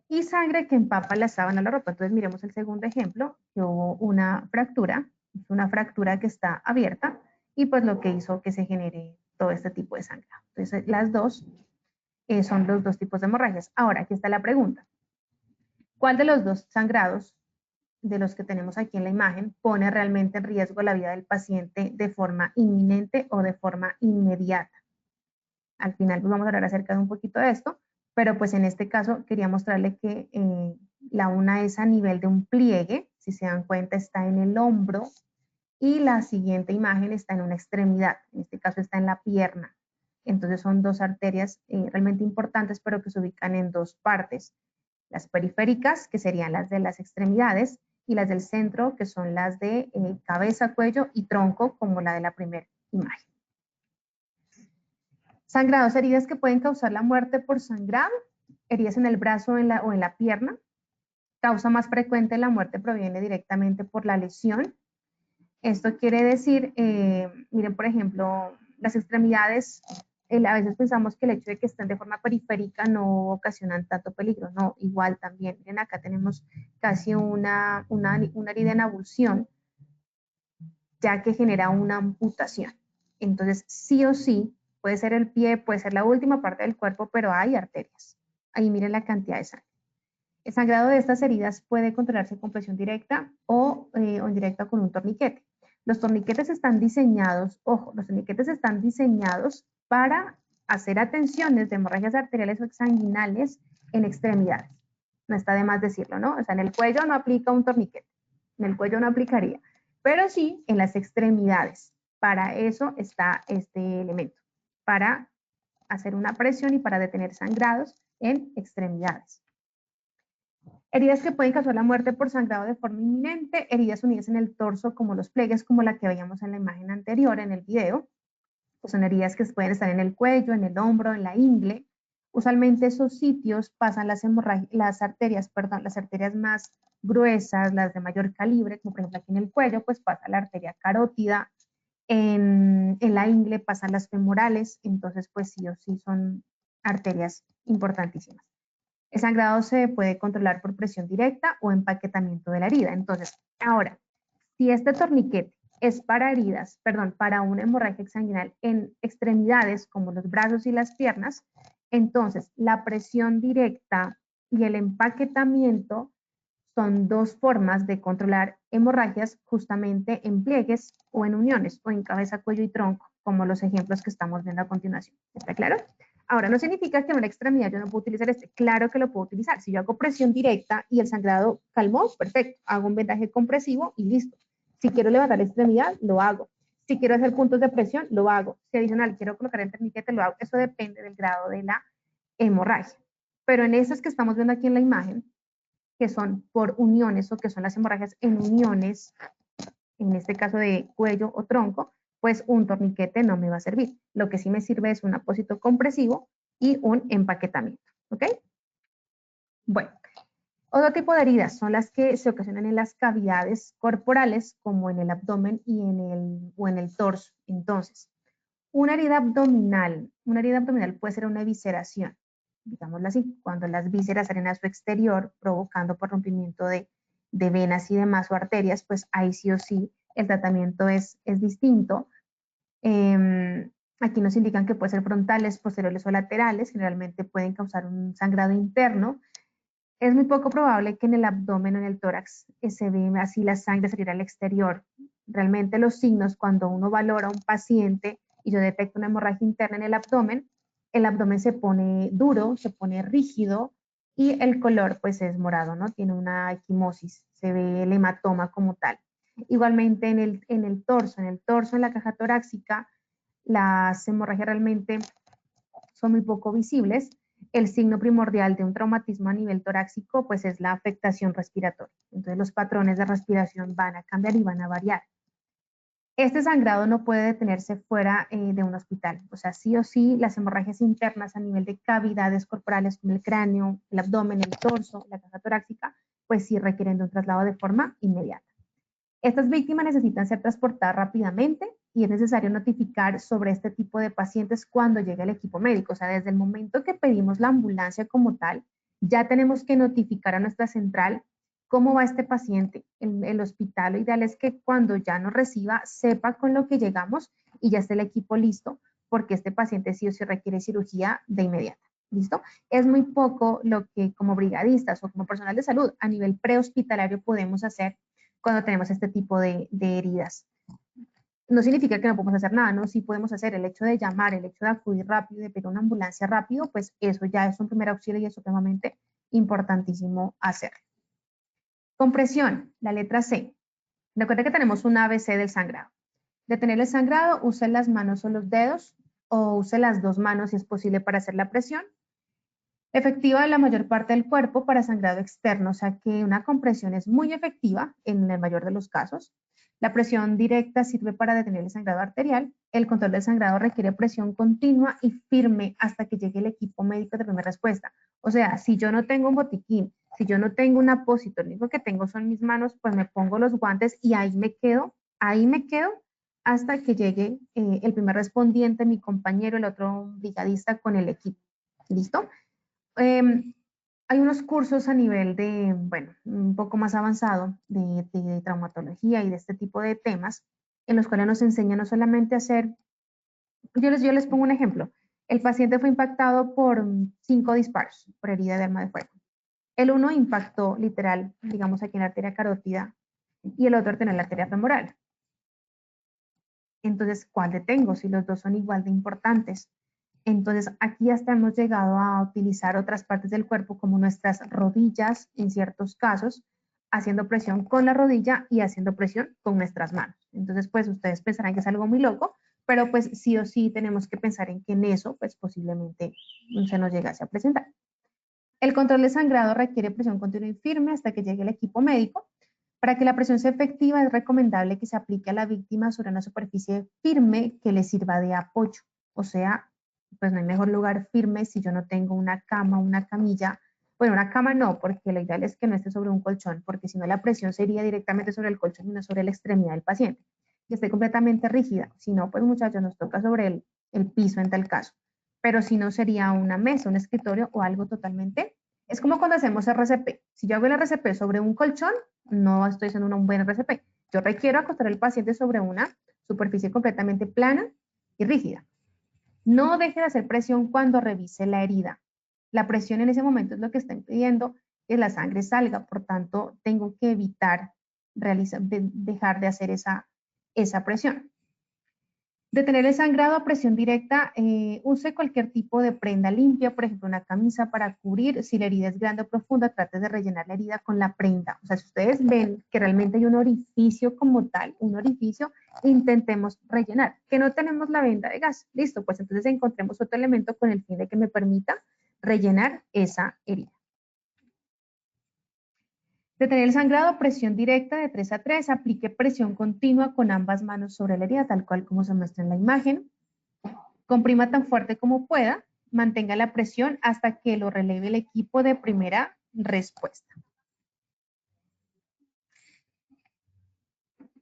Y sangre que empapa la sábana o la ropa. Entonces miremos el segundo ejemplo, que hubo una fractura que está abierta y pues lo que hizo que se genere todo este tipo de sangre. Entonces las dos son los dos tipos de hemorragias. Ahora, aquí está la pregunta. ¿Cuál de los dos sangrados de los que tenemos aquí en la imagen pone realmente en riesgo la vida del paciente de forma inminente o de forma inmediata? Al final pues vamos a hablar acerca de un poquito de esto, pero pues en este caso quería mostrarle que la una es a nivel de un pliegue, si se dan cuenta está en el hombro, y la siguiente imagen está en una extremidad, en este caso está en la pierna. Entonces son dos arterias realmente importantes, pero que se ubican en dos partes. Las periféricas, que serían las de las extremidades, y las del centro, que son las de cabeza, cuello y tronco, como la de la primera imagen. Sangrados, heridas que pueden causar la muerte por sangrado, heridas en el brazo o en la pierna. Causa más frecuente de la muerte proviene directamente por la lesión. Esto quiere decir, miren, por ejemplo, las extremidades, a veces pensamos que el hecho de que estén de forma periférica no ocasionan tanto peligro, no, igual también. Miren, acá tenemos casi una herida en avulsión, ya que genera una amputación. Entonces, sí o sí, puede ser el pie, puede ser la última parte del cuerpo, pero hay arterias. Ahí miren la cantidad de sangre. El sangrado de estas heridas puede controlarse con presión directa o indirecta con un torniquete. Los torniquetes están diseñados, ojo, los torniquetes están diseñados para hacer atenciones de hemorragias arteriales o exsanguinales en extremidades. No está de más decirlo, ¿no? O sea, en el cuello no aplica un torniquete, en el cuello no aplicaría, pero sí en las extremidades. Para eso está este elemento, para hacer una presión y para detener sangrados en extremidades. Heridas que pueden causar la muerte por sangrado de forma inminente, heridas unidas en el torso como los pliegues, como la que veíamos en la imagen anterior, en el video, pues son heridas que pueden estar en el cuello, en el hombro, en la ingle. Usualmente esos sitios pasan las arterias más gruesas, las de mayor calibre, como por ejemplo aquí en el cuello, pues pasa la arteria carótida, en la ingle pasan las femorales, entonces pues sí o sí son arterias importantísimas. El sangrado se puede controlar por presión directa o empaquetamiento de la herida. Entonces, ahora, si este torniquete es para heridas, para una hemorragia exsanguinal en extremidades como los brazos y las piernas, entonces la presión directa y el empaquetamiento son dos formas de controlar hemorragias justamente en pliegues o en uniones o en cabeza, cuello y tronco, como los ejemplos que estamos viendo a continuación. ¿Está claro? Ahora, no significa que en una extremidad yo no puedo utilizar este. Claro que lo puedo utilizar. Si yo hago presión directa y el sangrado calmó, perfecto. Hago un vendaje compresivo y listo. Si quiero levantar la extremidad, lo hago. Si quiero hacer puntos de presión, lo hago. Si adicional quiero colocar el torniquete, lo hago. Eso depende del grado de la hemorragia. Pero en esas que estamos viendo aquí en la imagen, que son por uniones o que son las hemorragias en uniones, en este caso de cuello o tronco, pues un torniquete no me va a servir. Lo que sí me sirve es un apósito compresivo y un empaquetamiento, ¿ok? Bueno, otro tipo de heridas son las que se ocasionan en las cavidades corporales, como en el abdomen o en el torso. Entonces, una herida abdominal puede ser una evisceración, digámoslo así, cuando las vísceras salen a su exterior, provocando por rompimiento de venas y demás o arterias, pues ahí sí o sí el tratamiento es distinto. Aquí nos indican que puede ser frontales, posteriores o laterales, generalmente pueden causar un sangrado interno. Es muy poco probable que en el abdomen o en el tórax se ve así la sangre salir al exterior. Realmente los signos cuando uno valora a un paciente y yo detecto una hemorragia interna en el abdomen se pone duro, se pone rígido y el color pues es morado, ¿no? Tiene una equimosis, se ve el hematoma como tal. Igualmente en el torso, en la caja torácica, las hemorragias realmente son muy poco visibles. El signo primordial de un traumatismo a nivel torácico pues es la afectación respiratoria. Entonces los patrones de respiración van a cambiar y van a variar. Este sangrado no puede detenerse fuera de un hospital. O sea, sí o sí, las hemorragias internas a nivel de cavidades corporales como el cráneo, el abdomen, el torso, la caja torácica, pues sí requieren de un traslado de forma inmediata. Estas víctimas necesitan ser transportadas rápidamente y es necesario notificar sobre este tipo de pacientes cuando llegue el equipo médico. O sea, desde el momento que pedimos la ambulancia como tal, ya tenemos que notificar a nuestra central cómo va este paciente. El hospital, lo ideal es que cuando ya nos reciba, sepa con lo que llegamos y ya esté el equipo listo, porque este paciente sí o sí requiere cirugía de inmediato. ¿Listo? Es muy poco lo que como brigadistas o como personal de salud a nivel prehospitalario podemos hacer cuando tenemos este tipo de heridas. No significa que no podemos hacer nada, ¿no? Sí podemos hacer el hecho de llamar, el hecho de acudir rápido, de pedir una ambulancia rápido, pues eso ya es un primer auxilio y es supremamente importantísimo hacer. Compresión, la letra C. Recuerda que tenemos un ABC del sangrado. Detener el sangrado, use las manos o los dedos o use las dos manos si es posible para hacer la presión. Efectiva en la mayor parte del cuerpo para sangrado externo, o sea que una compresión es muy efectiva en el mayor de los casos. La presión directa sirve para detener el sangrado arterial. El control del sangrado requiere presión continua y firme hasta que llegue el equipo médico de primera respuesta. O sea, si yo no tengo un botiquín, si yo no tengo un apósito, lo único que tengo son mis manos, pues me pongo los guantes y ahí me quedo hasta que llegue el primer respondiente, mi compañero, el otro brigadista con el equipo. ¿Listo? Hay unos cursos a nivel de, bueno, un poco más avanzado de traumatología y de este tipo de temas, en los cuales nos enseñan no solamente a hacer, yo les pongo un ejemplo. El paciente fue impactado por 5 disparos, por herida de arma de fuego. El uno impactó literal, digamos aquí en la arteria carótida, y el otro en la arteria femoral. Entonces, ¿cuál detengo? Si los dos son igual de importantes. Entonces, aquí hasta hemos llegado a utilizar otras partes del cuerpo como nuestras rodillas en ciertos casos, haciendo presión con la rodilla y haciendo presión con nuestras manos. Entonces, pues ustedes pensarán que es algo muy loco, pero pues sí o sí tenemos que pensar en que en eso, pues posiblemente se nos llegase a presentar. El control de sangrado requiere presión continua y firme hasta que llegue el equipo médico. Para que la presión sea efectiva, es recomendable que se aplique a la víctima sobre una superficie firme que le sirva de apoyo. O sea, pues no hay mejor lugar firme si yo no tengo una cama, una camilla. Bueno, una cama no, porque lo ideal es que no esté sobre un colchón, porque si no la presión sería directamente sobre el colchón y no sobre la extremidad del paciente. Que esté completamente rígida. Si no, pues muchachos, nos toca sobre el piso en tal caso. Pero si no, sería una mesa, un escritorio o algo totalmente. Es como cuando hacemos RCP. Si yo hago el RCP sobre un colchón, no estoy haciendo un buen RCP. Yo requiero acostar al paciente sobre una superficie completamente plana y rígida. No deje de hacer presión cuando revise la herida. La presión en ese momento es lo que está impidiendo que la sangre salga, por tanto, tengo que evitar dejar de hacer esa presión. Detener el sangrado a presión directa, use cualquier tipo de prenda limpia, por ejemplo, una camisa para cubrir. Si la herida es grande o profunda, trate de rellenar la herida con la prenda. O sea, si ustedes ven que realmente hay un orificio como tal, un orificio, intentemos rellenar. Que no tenemos la venda de gas. Listo, pues entonces encontremos otro elemento con el fin de que me permita rellenar esa herida. Detener el sangrado, presión directa de 3 a 3, aplique presión continua con ambas manos sobre la herida, tal cual como se muestra en la imagen. Comprima tan fuerte como pueda, mantenga la presión hasta que lo releve el equipo de primera respuesta.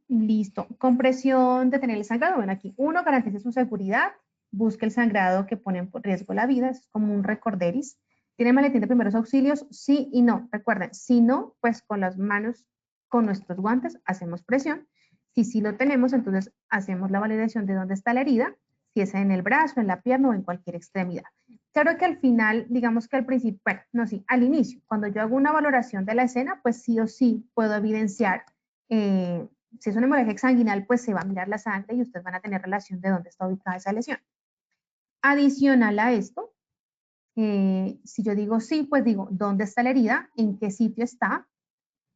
Listo. Compresión, detener el sangrado. Bueno, aquí uno, garantice su seguridad, busque el sangrado que pone en riesgo la vida, es como un recorderis. ¿Tiene maletín de primeros auxilios? Sí y no. Recuerden, si no, pues con las manos, con nuestros guantes, hacemos presión. Si sí lo tenemos, entonces hacemos la validación de dónde está la herida, si es en el brazo, en la pierna o en cualquier extremidad. Claro que al final, digamos que al principio, bueno, no, sí, al inicio, cuando yo hago una valoración de la escena, pues sí o sí puedo evidenciar, si es una hemorragia exsanguinal, pues se va a mirar la sangre y ustedes van a tener relación de dónde está ubicada esa lesión. Adicional a esto, si yo digo sí, pues digo, ¿dónde está la herida? ¿En qué sitio está?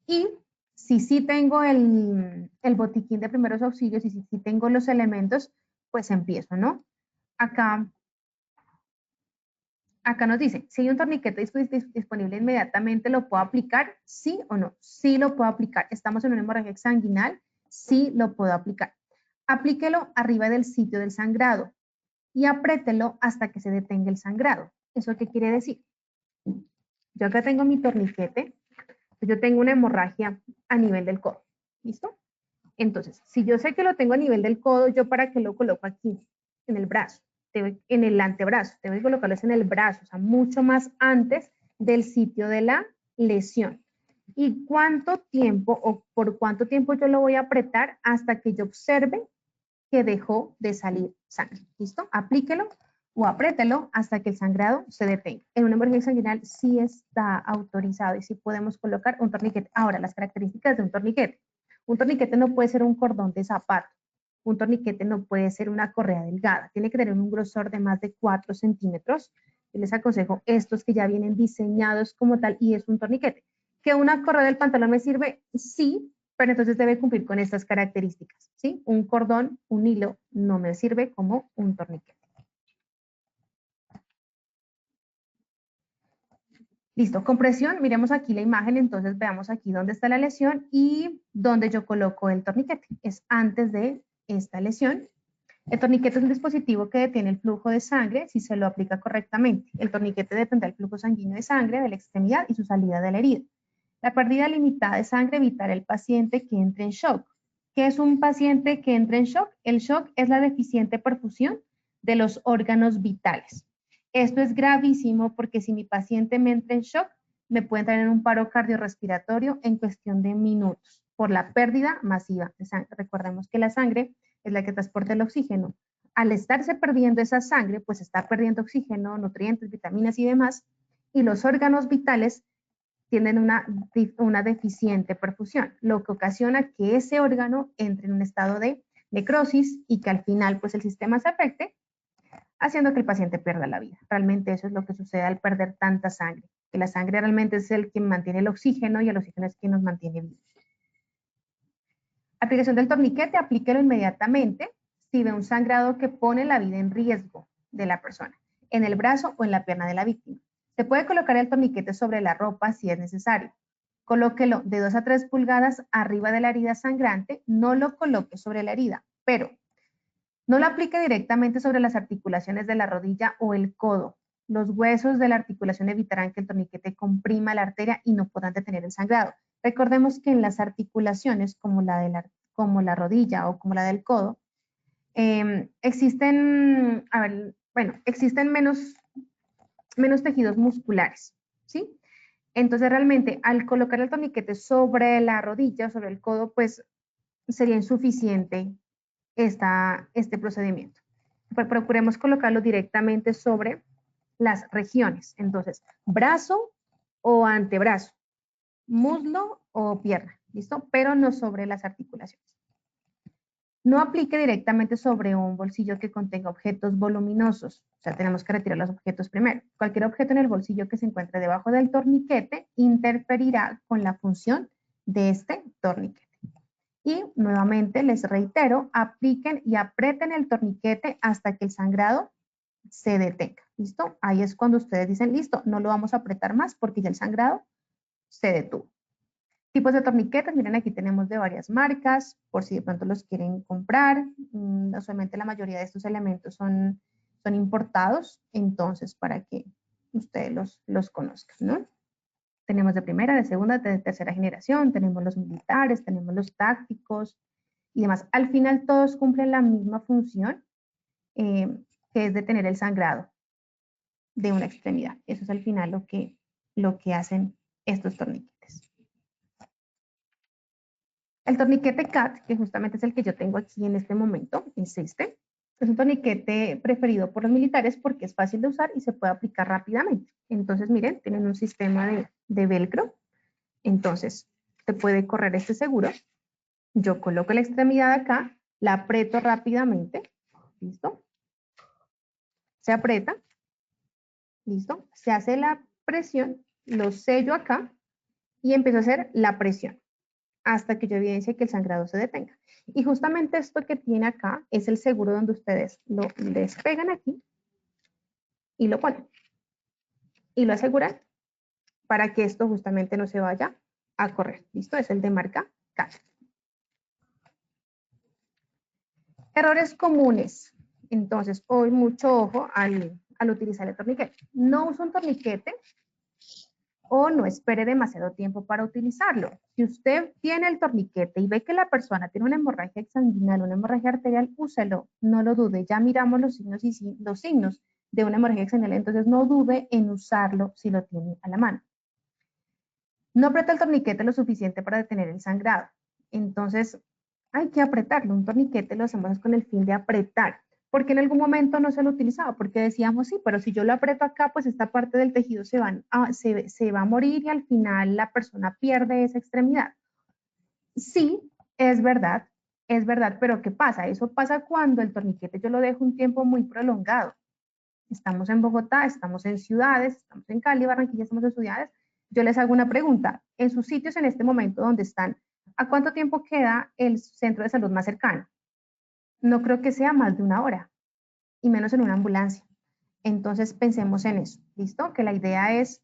Y si sí tengo el botiquín de primeros auxilios y si sí tengo los elementos, pues empiezo, ¿no? Acá nos dice, si hay un torniquete disponible inmediatamente, ¿lo puedo aplicar? ¿Sí o no? Sí lo puedo aplicar. Estamos en una hemorragia exsanguinal, sí lo puedo aplicar. Aplíquelo arriba del sitio del sangrado y apriételo hasta que se detenga el sangrado. ¿Eso qué quiere decir? Yo acá tengo mi torniquete, yo tengo una hemorragia a nivel del codo, ¿listo? Entonces, si yo sé que lo tengo a nivel del codo, ¿yo para qué lo coloco aquí? En el brazo, en el antebrazo. Tengo que colocarlo en el brazo, o sea, mucho más antes del sitio de la lesión. ¿Y cuánto tiempo o por cuánto tiempo yo lo voy a apretar hasta que yo observe que dejó de salir sangre? ¿Listo? Aplíquelo o apriételo hasta que el sangrado se detenga. En una emergencia sanguinal sí está autorizado y sí podemos colocar un torniquete. Ahora, las características de un torniquete. Un torniquete no puede ser un cordón de zapato. Un torniquete no puede ser una correa delgada. Tiene que tener un grosor de más de 4 centímetros. Yo les aconsejo estos que ya vienen diseñados como tal y es un torniquete. ¿Que una correa del pantalón me sirve? Sí, pero entonces debe cumplir con estas características, ¿sí? Un cordón, un hilo, no me sirve como un torniquete. Listo, compresión, miremos aquí la imagen, entonces veamos aquí dónde está la lesión y dónde yo coloco el torniquete. Es antes de esta lesión. El torniquete es un dispositivo que detiene el flujo de sangre si se lo aplica correctamente. El torniquete detendrá el flujo sanguíneo de sangre de la extremidad y su salida de la herida. La pérdida limitada de sangre evitará al paciente que entre en shock. ¿Qué es un paciente que entra en shock? El shock es la deficiente perfusión de los órganos vitales. Esto es gravísimo porque si mi paciente me entra en shock, me puede entrar en un paro cardiorrespiratorio en cuestión de minutos por la pérdida masiva de sangre. Recordemos que la sangre es la que transporta el oxígeno. Al estarse perdiendo esa sangre, pues está perdiendo oxígeno, nutrientes, vitaminas y demás, y los órganos vitales tienen una deficiente perfusión, lo que ocasiona que ese órgano entre en un estado de necrosis y que al final pues el sistema se afecte, haciendo que el paciente pierda la vida. Realmente eso es lo que sucede al perder tanta sangre, que la sangre realmente es el que mantiene el oxígeno y el oxígeno es quien nos mantiene vivos. Aplicación del torniquete, aplíquelo inmediatamente si ve un sangrado que pone la vida en riesgo de la persona, en el brazo o en la pierna de la víctima. Se puede colocar el torniquete sobre la ropa si es necesario. Colóquelo de 2 a 3 pulgadas arriba de la herida sangrante, no lo coloque sobre la herida, pero no lo aplique directamente sobre las articulaciones de la rodilla o el codo. Los huesos de la articulación evitarán que el torniquete comprima la arteria y no puedan detener el sangrado. Recordemos que en las articulaciones, como la rodilla o como la del codo, existen menos tejidos musculares, ¿sí? Entonces, realmente, al colocar el torniquete sobre la rodilla, sobre el codo, pues sería insuficiente este procedimiento. Pues procuremos colocarlo directamente sobre las regiones. Entonces, brazo o antebrazo, muslo o pierna, ¿listo? Pero no sobre las articulaciones. No aplique directamente sobre un bolsillo que contenga objetos voluminosos. O sea, tenemos que retirar los objetos primero. Cualquier objeto en el bolsillo que se encuentre debajo del torniquete interferirá con la función de este torniquete. Y nuevamente les reitero, apliquen y aprieten el torniquete hasta que el sangrado se detenga. ¿Listo? Ahí es cuando ustedes dicen, listo, no lo vamos a apretar más porque ya el sangrado se detuvo. Tipos de torniquetes, miren aquí tenemos de varias marcas, por si de pronto los quieren comprar. Usualmente la mayoría de estos elementos son importados, entonces para que ustedes los conozcan, ¿no? Tenemos de primera, de segunda, de tercera generación, tenemos los militares, tenemos los tácticos y demás. Al final todos cumplen la misma función, que es detener el sangrado de una extremidad. Eso es al final lo que hacen estos torniquetes. El torniquete CAT, que justamente es el que yo tengo aquí en este momento, es este. Es un torniquete preferido por los militares porque es fácil de usar y se puede aplicar rápidamente. Entonces, miren, tienen un sistema de velcro. Entonces, se puede correr este seguro. Yo coloco la extremidad acá, la aprieto rápidamente. ¿Listo? Se aprieta. ¿Listo? Se hace la presión, lo sello acá y empiezo a hacer la presión hasta que yo evidencie que el sangrado se detenga. Y justamente esto que tiene acá es el seguro donde ustedes lo despegan aquí y lo ponen. Y lo aseguran para que esto justamente no se vaya a correr. ¿Listo? Es el de marca CAT. Errores comunes. Entonces, hoy mucho ojo al utilizar el torniquete. No uso un torniquete o no espere demasiado tiempo para utilizarlo. Si usted tiene el torniquete y ve que la persona tiene una hemorragia exsanguinal, una hemorragia arterial, úselo, no lo dude. Ya miramos los signos de una hemorragia exsanguinal, entonces no dude en usarlo si lo tiene a la mano. No aprieta el torniquete lo suficiente para detener el sangrado. Entonces, hay que apretarlo. Un torniquete lo hacemos con el fin de apretar. Porque en algún momento no se lo utilizaba, porque decíamos, sí, pero si yo lo aprieto acá, pues esta parte del tejido se va a morir y al final la persona pierde esa extremidad. Sí, es verdad, pero ¿qué pasa? Eso pasa cuando el torniquete yo lo dejo un tiempo muy prolongado. Estamos en Bogotá, estamos en ciudades, estamos en Cali, Barranquilla, estamos en ciudades. Yo les hago una pregunta. En sus sitios en este momento donde están, ¿a cuánto tiempo queda el centro de salud más cercano? No creo que sea más de 1 hora, y menos en una ambulancia. Entonces pensemos en eso, ¿listo? Que la idea es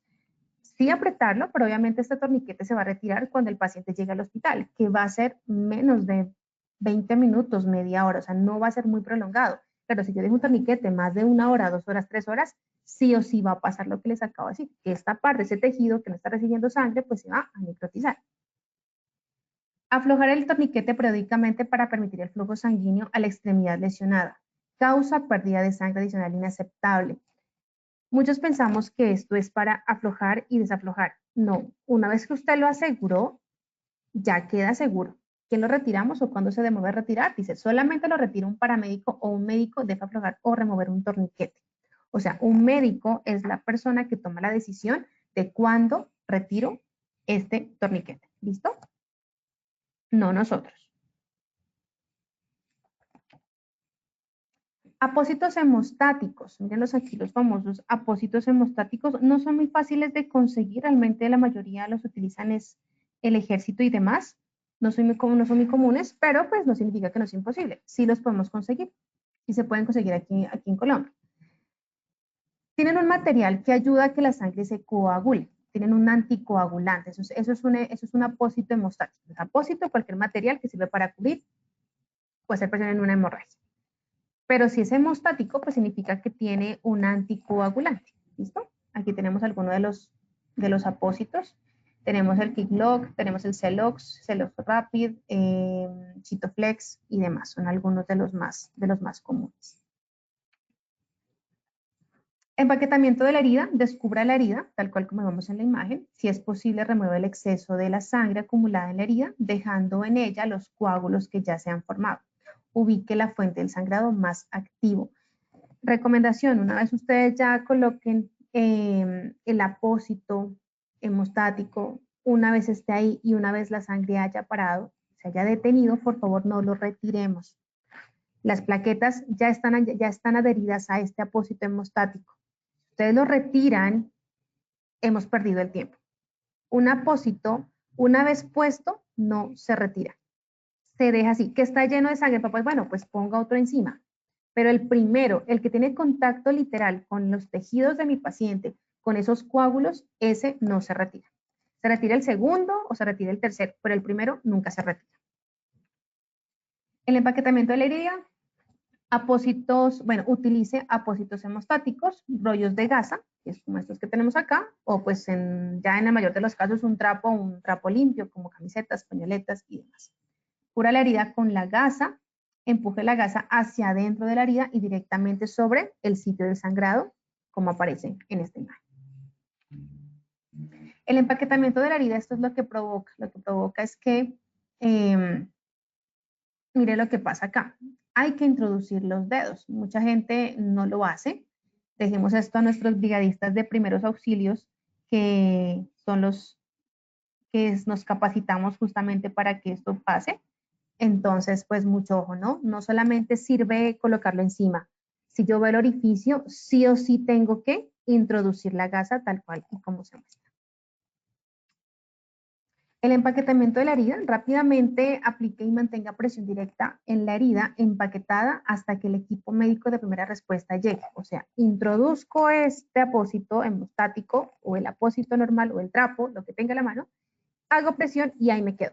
sí apretarlo, pero obviamente este torniquete se va a retirar cuando el paciente llegue al hospital, que va a ser menos de 20 minutos, media hora, o sea, no va a ser muy prolongado. Pero si yo dejo un torniquete más de 1 hora, 2 horas, 3 horas, sí o sí va a pasar lo que les acabo de decir, que esta parte, ese tejido que no está recibiendo sangre, pues se va a necrotizar. Aflojar el torniquete periódicamente para permitir el flujo sanguíneo a la extremidad lesionada. Causa pérdida de sangre adicional inaceptable. Muchos pensamos que esto es para aflojar y desaflojar. No, una vez que usted lo aseguró, ya queda seguro. ¿Quién lo retiramos o cuándo se debe retirar? Dice, solamente lo retira un paramédico o un médico de aflojar o remover un torniquete. O sea, un médico es la persona que toma la decisión de cuándo retiro este torniquete. ¿Listo? No nosotros. Apósitos hemostáticos, mírenlos aquí, los famosos apósitos hemostáticos, no son muy fáciles de conseguir, realmente la mayoría los utilizan es el ejército y demás, no son muy comunes, pero pues no significa que no sea imposible, sí los podemos conseguir y se pueden conseguir aquí en Colombia. Tienen un material que ayuda a que la sangre se coagule, tienen un anticoagulante, eso es un apósito hemostático, el apósito, cualquier material que sirve para cubrir, puede ser presión en una hemorragia. Pero si es hemostático, pues significa que tiene un anticoagulante. ¿Listo? Aquí tenemos algunos de los apósitos. Tenemos el Kiglock, tenemos el Celox, Celox Rapid, Cytoflex y demás. Son algunos de los más comunes. Empaquetamiento de la herida. Descubra la herida, tal cual como vemos en la imagen. Si es posible, remueve el exceso de la sangre acumulada en la herida, dejando en ella los coágulos que ya se han formado. Ubique la fuente del sangrado más activo. Recomendación, una vez ustedes ya coloquen el apósito hemostático, una vez esté ahí y una vez la sangre haya parado, se haya detenido, por favor no lo retiremos. Las plaquetas ya están adheridas a este apósito hemostático. Si ustedes lo retiran, hemos perdido el tiempo. Un apósito, una vez puesto, no se retira. Se deja así, que está lleno de sangre, pues bueno, pues ponga otro encima. Pero el primero, el que tiene contacto literal con los tejidos de mi paciente, con esos coágulos, ese no se retira. Se retira el segundo o se retira el tercero, pero el primero nunca se retira. El empaquetamiento de la herida, apósitos, bueno, utilice apósitos hemostáticos, rollos de gasa, que es como estos que tenemos acá, o pues ya en el mayor de los casos un trapo limpio, como camisetas, pañoletas y demás. Cura la herida con la gasa, empuje la gasa hacia adentro de la herida y directamente sobre el sitio del sangrado, como aparece en esta imagen. El empaquetamiento de la herida, esto es lo que provoca. Lo que provoca es que, mire lo que pasa acá. Hay que introducir los dedos. Mucha gente no lo hace. Dejemos esto a nuestros brigadistas de primeros auxilios, que son los que nos capacitamos justamente para que esto pase. Entonces, pues mucho ojo, ¿no? No solamente sirve colocarlo encima. Si yo veo el orificio, sí o sí tengo que introducir la gasa tal cual y como se muestra. El empaquetamiento de la herida, rápidamente aplique y mantenga presión directa en la herida empaquetada hasta que el equipo médico de primera respuesta llegue. O sea, introduzco este apósito hemostático o el apósito normal o el trapo, lo que tenga a la mano, hago presión y ahí me quedo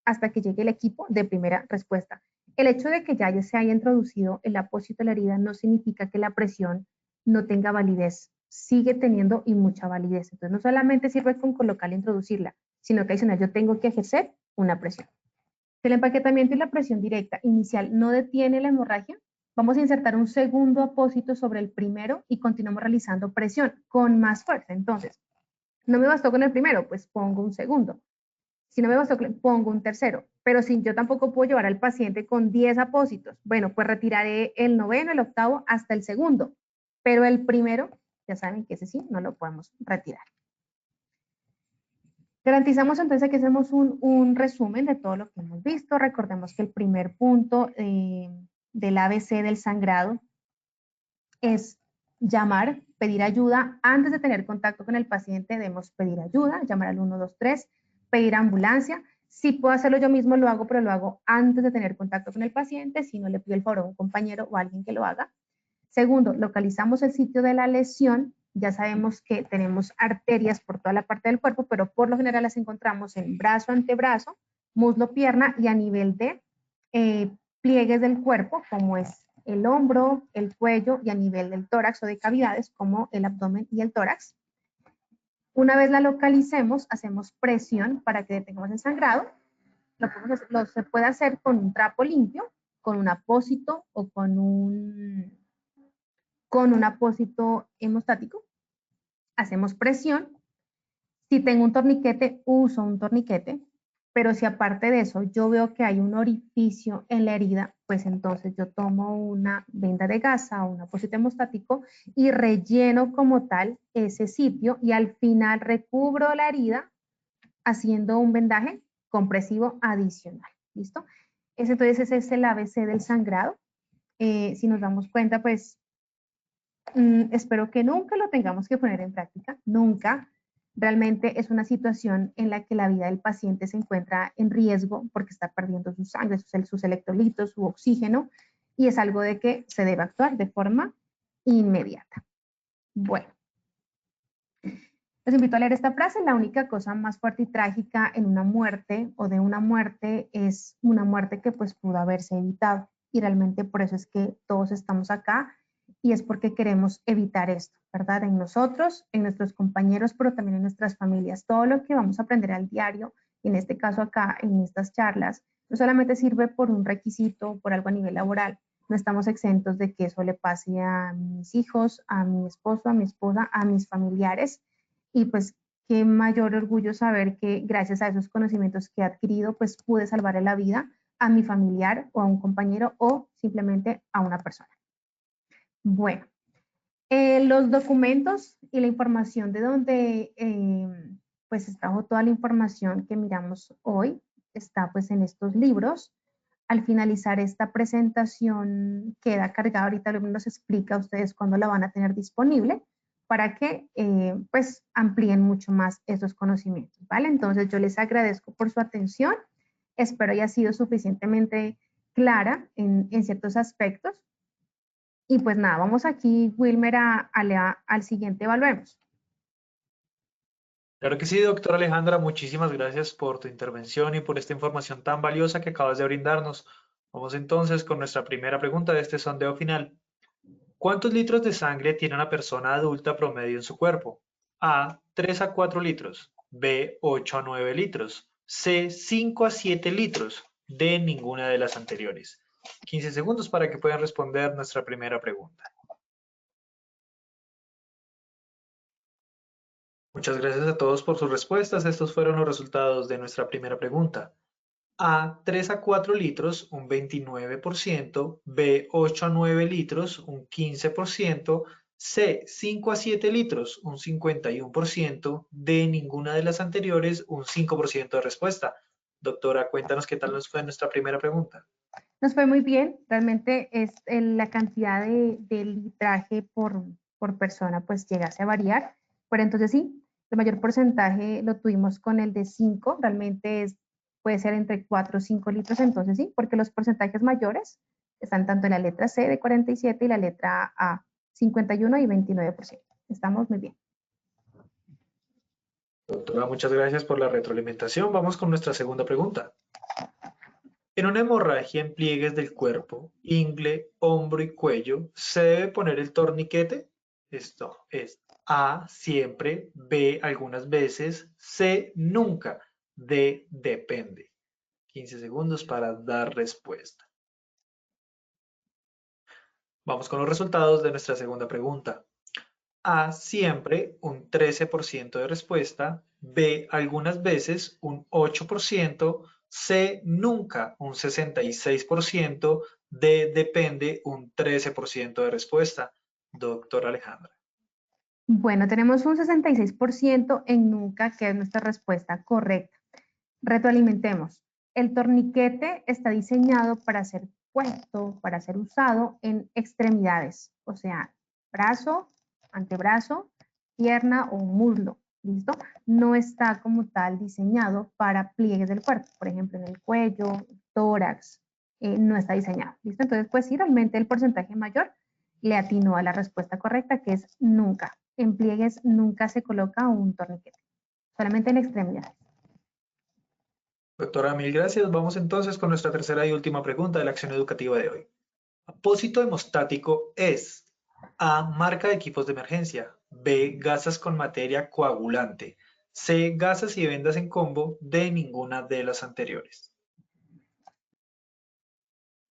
hasta que llegue el equipo de primera respuesta. El hecho de que ya se haya introducido el apósito de la herida no significa que la presión no tenga validez. sigue teniendo y mucha validez. Entonces, no solamente sirve con colocarla e introducirla, sino que adicional yo tengo que ejercer una presión. Si el empaquetamiento y la presión directa inicial no detiene la hemorragia, vamos a insertar un segundo apósito sobre el primero y continuamos realizando presión con más fuerza. Entonces, no me bastó con el primero, pues pongo un segundo. Si no me bastó, pongo un tercero. Pero si yo tampoco puedo llevar al paciente con 10 apósitos, bueno, pues retiraré el noveno, el octavo, hasta el segundo. Pero el primero, ya saben que ese sí, no lo podemos retirar. Garantizamos entonces que hacemos un resumen de todo lo que hemos visto. Recordemos que el primer punto del ABC del sangrado es llamar, pedir ayuda. Antes de tener contacto con el paciente debemos pedir ayuda, llamar al 123, pedir ambulancia. Si puedo hacerlo yo mismo, lo hago, pero lo hago antes de tener contacto con el paciente. Si no, le pido el favor a un compañero o a alguien que lo haga. Segundo, localizamos el sitio de la lesión. Ya sabemos que tenemos arterias por toda la parte del cuerpo, pero por lo general las encontramos en brazo, antebrazo, muslo, pierna y a nivel de pliegues del cuerpo, como es el hombro, el cuello y a nivel del tórax o de cavidades, como el abdomen y el tórax. Una vez la localicemos, hacemos presión para que detengamos el sangrado. Se puede hacer con un trapo limpio, con un apósito o con un apósito hemostático. Hacemos presión. Si tengo un torniquete, uso un torniquete, pero si aparte de eso yo veo que hay un orificio en la herida, pues entonces yo tomo una venda de gasa o un apósito hemostático y relleno como tal ese sitio y al final recubro la herida haciendo un vendaje compresivo adicional. ¿Listo? Entonces ese es el ABC del sangrado. Si nos damos cuenta, pues espero que nunca lo tengamos que poner en práctica, nunca. Realmente es una situación en la que la vida del paciente se encuentra en riesgo porque está perdiendo su sangre, sus electrolitos, su oxígeno, y es algo de que se debe actuar de forma inmediata. Bueno, los invito a leer esta frase. La única cosa más fuerte y trágica en una muerte o de una muerte es una muerte que pues pudo haberse evitado. Y realmente por eso es que todos estamos acá y es porque queremos evitar esto, ¿verdad? En nosotros, en nuestros compañeros, pero también en nuestras familias. Todo lo que vamos a aprender al diario, en este caso acá, en estas charlas, no solamente sirve por un requisito, por algo a nivel laboral. No estamos exentos de que eso le pase a mis hijos, a mi esposo, a mi esposa, a mis familiares. Y pues qué mayor orgullo saber que gracias a esos conocimientos que he adquirido, pues pude salvarle la vida a mi familiar o a un compañero o simplemente a una persona. Bueno, los documentos y la información de donde pues está toda la información que miramos hoy, está pues en estos libros. Al finalizar esta presentación queda cargada, ahorita nos explica a ustedes cuándo la van a tener disponible para que pues amplíen mucho más esos conocimientos, ¿vale? Entonces yo les agradezco por su atención, espero haya sido suficientemente clara en ciertos aspectos. Y pues nada, vamos aquí, Wilmer, al siguiente, evaluemos. Claro que sí, doctora Alejandra, muchísimas gracias por tu intervención y por esta información tan valiosa que acabas de brindarnos. Vamos entonces con nuestra primera pregunta de este sondeo final. ¿Cuántos litros de sangre tiene una persona adulta promedio en su cuerpo? A, 3 a 4 litros. B, 8 a 9 litros. C, 5 a 7 litros. D, ninguna de las anteriores. 15 segundos para que puedan responder nuestra primera pregunta. Muchas gracias a todos por sus respuestas. Estos fueron los resultados de nuestra primera pregunta. A, 3 a 4 litros, un 29%, B, 8 a 9 litros, un 15%, C, 5 a 7 litros, un 51%, D, ninguna de las anteriores, un 5% de respuesta. Doctora, cuéntanos qué tal nos fue nuestra primera pregunta. Nos fue muy bien, realmente es la cantidad de litraje por persona pues llegase a variar, pero entonces sí, el mayor porcentaje lo tuvimos con el de 5, realmente puede ser entre 4 o 5 litros, entonces sí, porque los porcentajes mayores están tanto en la letra C de 47 y la letra A 51 y 29%. Estamos muy bien. Doctora, muchas gracias por la retroalimentación. Vamos con nuestra segunda pregunta. En una hemorragia en pliegues del cuerpo, ingle, hombro y cuello, ¿se debe poner el torniquete? Esto es A, siempre, B, algunas veces, C, nunca, D, depende. 15 segundos para dar respuesta. Vamos con los resultados de nuestra segunda pregunta. A, siempre, un 13% de respuesta. B, algunas veces, un 8%. C, nunca, un 66%. D, depende, un 13% de respuesta. Doctora Alejandra. Bueno, tenemos un 66% en nunca, que es nuestra respuesta correcta. Retroalimentemos. El torniquete está diseñado para ser puesto, para ser usado en extremidades, o sea, brazo, antebrazo, pierna o muslo, ¿listo? No está como tal diseñado para pliegues del cuerpo, por ejemplo, en el cuello, tórax, no está diseñado, ¿listo? Entonces, pues sí, realmente el porcentaje mayor le atinó a la respuesta correcta, que es nunca. En pliegues nunca se coloca un torniquete, solamente en extremidades. Doctora, mil gracias. Vamos entonces con nuestra tercera y última pregunta de la acción educativa de hoy. Apósito hemostático es A, marca de equipos de emergencia, B, gasas con materia coagulante, C, gasas y vendas en combo, D, ninguna de las anteriores.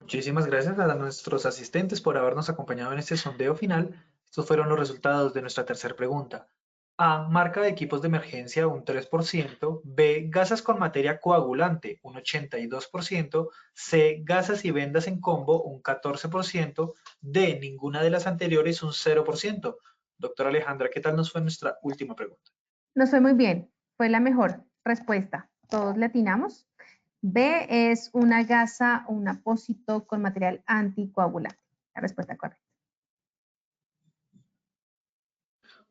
Muchísimas gracias a nuestros asistentes por habernos acompañado en este sondeo final. Estos fueron los resultados de nuestra tercera pregunta. A, marca de equipos de emergencia, un 3%. B, gasas con materia coagulante, un 82%. C, gasas y vendas en combo, un 14%. D, ninguna de las anteriores, un 0%. Doctora Alejandra, ¿qué tal nos fue nuestra última pregunta? Nos fue muy bien, fue la mejor respuesta. Todos le atinamos. B es una gasa o un apósito con material anticoagulante. La respuesta correcta.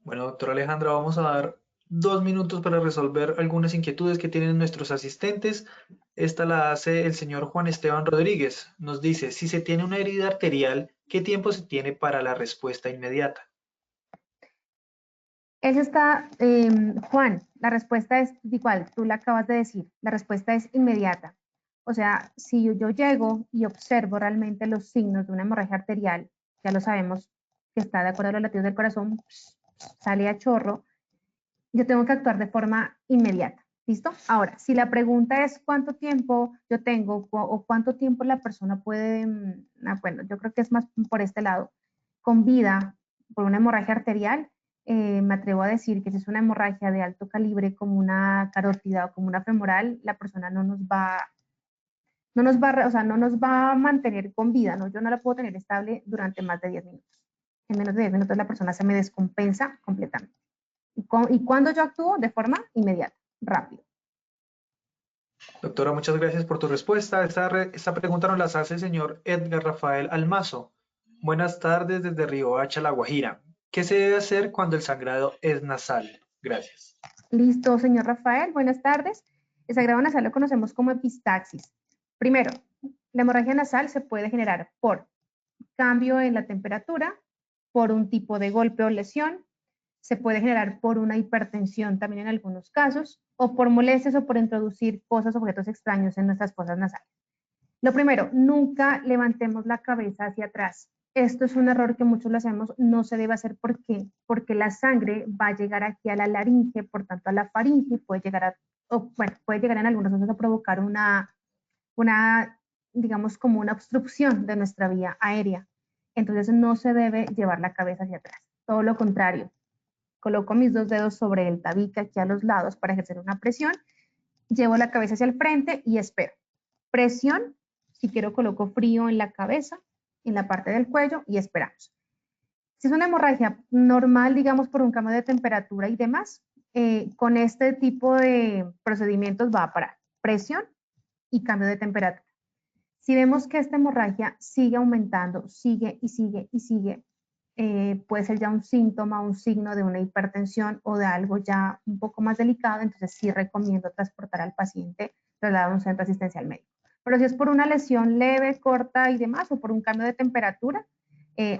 Bueno, doctora Alejandra, vamos a dar 2 minutos para resolver algunas inquietudes que tienen nuestros asistentes. Esta la hace el señor Juan Esteban Rodríguez. Nos dice, si se tiene una herida arterial, ¿qué tiempo se tiene para la respuesta inmediata? Eso está, Juan, la respuesta es igual, tú la acabas de decir, la respuesta es inmediata. O sea, si yo llego y observo realmente los signos de una hemorragia arterial, ya lo sabemos que está de acuerdo a los latidos del corazón, sale a chorro, yo tengo que actuar de forma inmediata. ¿Listo? Ahora, si la pregunta es cuánto tiempo yo tengo o cuánto tiempo la persona puede, bueno, yo creo que es más por este lado, con vida por una hemorragia arterial, me atrevo a decir que si es una hemorragia de alto calibre como una carótida o como una femoral, la persona no nos va, o sea, no nos va a mantener con vida, ¿no? Yo no la puedo tener estable durante más de 10 minutos. En menos de 10 minutos la persona se me descompensa completamente. ¿Y cuándo yo actúo? De forma inmediata, rápido. Doctora, muchas gracias por tu respuesta. Esta pregunta nos la hace el señor Edgar Rafael Almazo. Buenas tardes desde Riohacha, La Guajira. ¿Qué se debe hacer cuando el sangrado es nasal? Gracias. Listo, señor Rafael, buenas tardes. El sangrado nasal lo conocemos como epistaxis. Primero, la hemorragia nasal se puede generar por cambio en la temperatura, por un tipo de golpe o lesión, se puede generar por una hipertensión también en algunos casos, o por molestias o por introducir cosas, objetos extraños en nuestras fosas nasales. Lo primero, nunca levantemos la cabeza hacia atrás. Esto es un error que muchos lo hacemos, no se debe hacer. ¿Por qué? Porque la sangre va a llegar aquí a la laringe, por tanto a la faringe, puede llegar puede llegar en algunos casos a provocar una, digamos, como una obstrucción de nuestra vía aérea. Entonces no se debe llevar la cabeza hacia atrás. Todo lo contrario. Coloco mis 2 dedos sobre el tabique aquí a los lados para ejercer una presión. Llevo la cabeza hacia el frente y espero. Presión, si quiero coloco frío en la cabeza, en la parte del cuello y esperamos. Si es una hemorragia normal, digamos por un cambio de temperatura y demás, con este tipo de procedimientos va a parar. Presión y cambio de temperatura. Si vemos que esta hemorragia sigue aumentando, sigue y sigue y sigue, puede ser ya un síntoma, un signo de una hipertensión o de algo ya un poco más delicado, entonces sí recomiendo transportar al paciente, trasladar a un centro asistencial médico. Pero si es por una lesión leve, corta y demás, o por un cambio de temperatura,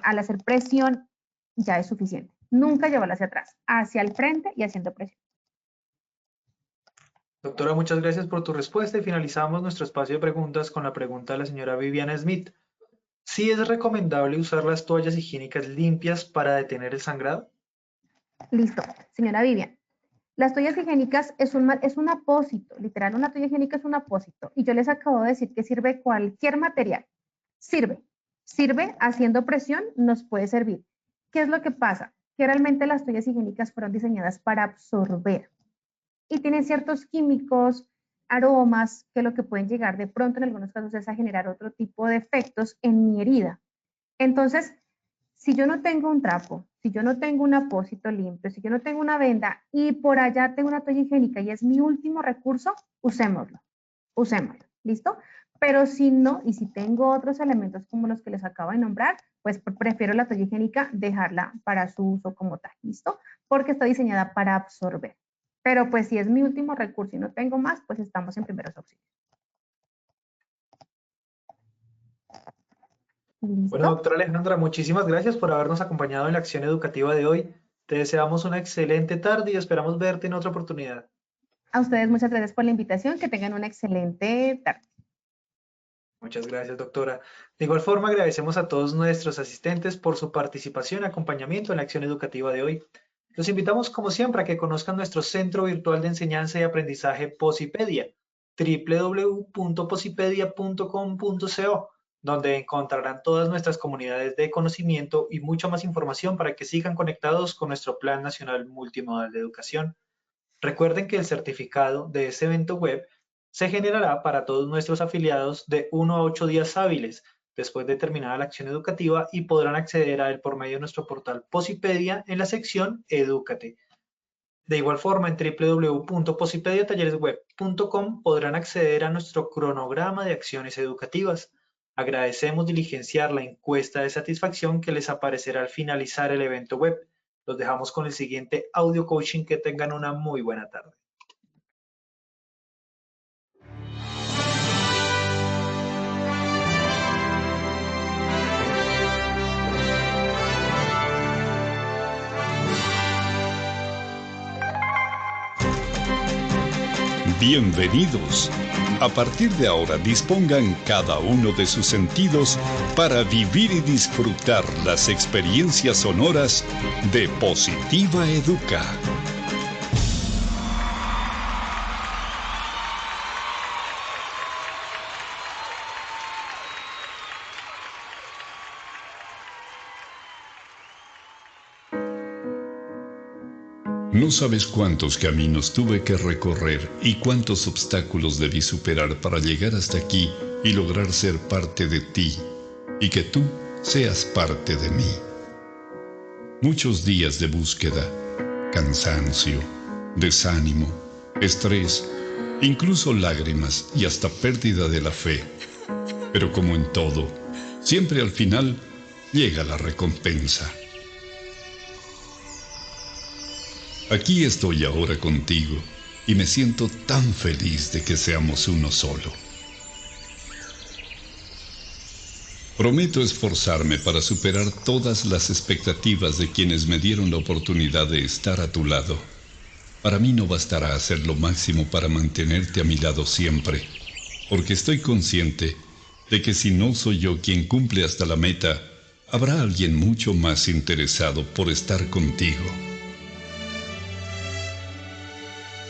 al hacer presión ya es suficiente. Nunca llevarla hacia atrás, hacia el frente y haciendo presión. Doctora, muchas gracias por tu respuesta y finalizamos nuestro espacio de preguntas con la pregunta de la señora Viviana Smith. ¿Sí es recomendable usar las toallas higiénicas limpias para detener el sangrado? Listo, señora Vivian. Las toallas higiénicas es un apósito, literal, una toalla higiénica es un apósito. Y yo les acabo de decir que sirve cualquier material. Sirve, haciendo presión nos puede servir. ¿Qué es lo que pasa? Que realmente las toallas higiénicas fueron diseñadas para absorber. Y tienen ciertos químicos, aromas, que lo que pueden llegar de pronto en algunos casos es a generar otro tipo de efectos en mi herida. Entonces, si yo no tengo un trapo, si yo no tengo un apósito limpio, si yo no tengo una venda y por allá tengo una toalla higiénica y es mi último recurso, usémoslo, ¿listo? Pero si no, y si tengo otros elementos como los que les acabo de nombrar, pues prefiero la toalla higiénica dejarla para su uso como tal, ¿listo? Porque está diseñada para absorber. Pero pues si es mi último recurso y no tengo más, pues estamos en primeros auxilios. Bueno, ¿Listo? doctora Alejandra, muchísimas gracias por habernos acompañado en la acción educativa de hoy. Te deseamos una excelente tarde y esperamos verte en otra oportunidad. A ustedes muchas gracias por la invitación, que tengan una excelente tarde. Muchas gracias, doctora. De igual forma, agradecemos a todos nuestros asistentes por su participación y acompañamiento en la acción educativa de hoy. Los invitamos, como siempre, a que conozcan nuestro Centro Virtual de Enseñanza y Aprendizaje Posipedia, www.posipedia.com.co, donde encontrarán todas nuestras comunidades de conocimiento y mucha más información para que sigan conectados con nuestro Plan Nacional Multimodal de Educación. Recuerden que el certificado de este evento web se generará para todos nuestros afiliados de 1 a 8 días hábiles después de terminada la acción educativa y podrán acceder a él por medio de nuestro portal Posipedia en la sección Edúcate. De igual forma, en www.posipediatalleresweb.com podrán acceder a nuestro cronograma de acciones educativas. Agradecemos diligenciar la encuesta de satisfacción que les aparecerá al finalizar el evento web. Los dejamos con el siguiente audio coaching. Que tengan una muy buena tarde. Bienvenidos. A partir de ahora dispongan cada uno de sus sentidos para vivir y disfrutar las experiencias sonoras de Positiva Educa. No sabes cuántos caminos tuve que recorrer y cuántos obstáculos debí superar para llegar hasta aquí y lograr ser parte de ti y que tú seas parte de mí. Muchos días de búsqueda, cansancio, desánimo, estrés, incluso lágrimas y hasta pérdida de la fe. Pero como en todo, siempre al final llega la recompensa. Aquí estoy ahora contigo y me siento tan feliz de que seamos uno solo. Prometo esforzarme para superar todas las expectativas de quienes me dieron la oportunidad de estar a tu lado. Para mí no bastará hacer lo máximo para mantenerte a mi lado siempre, porque estoy consciente de que si no soy yo quien cumple hasta la meta, habrá alguien mucho más interesado por estar contigo.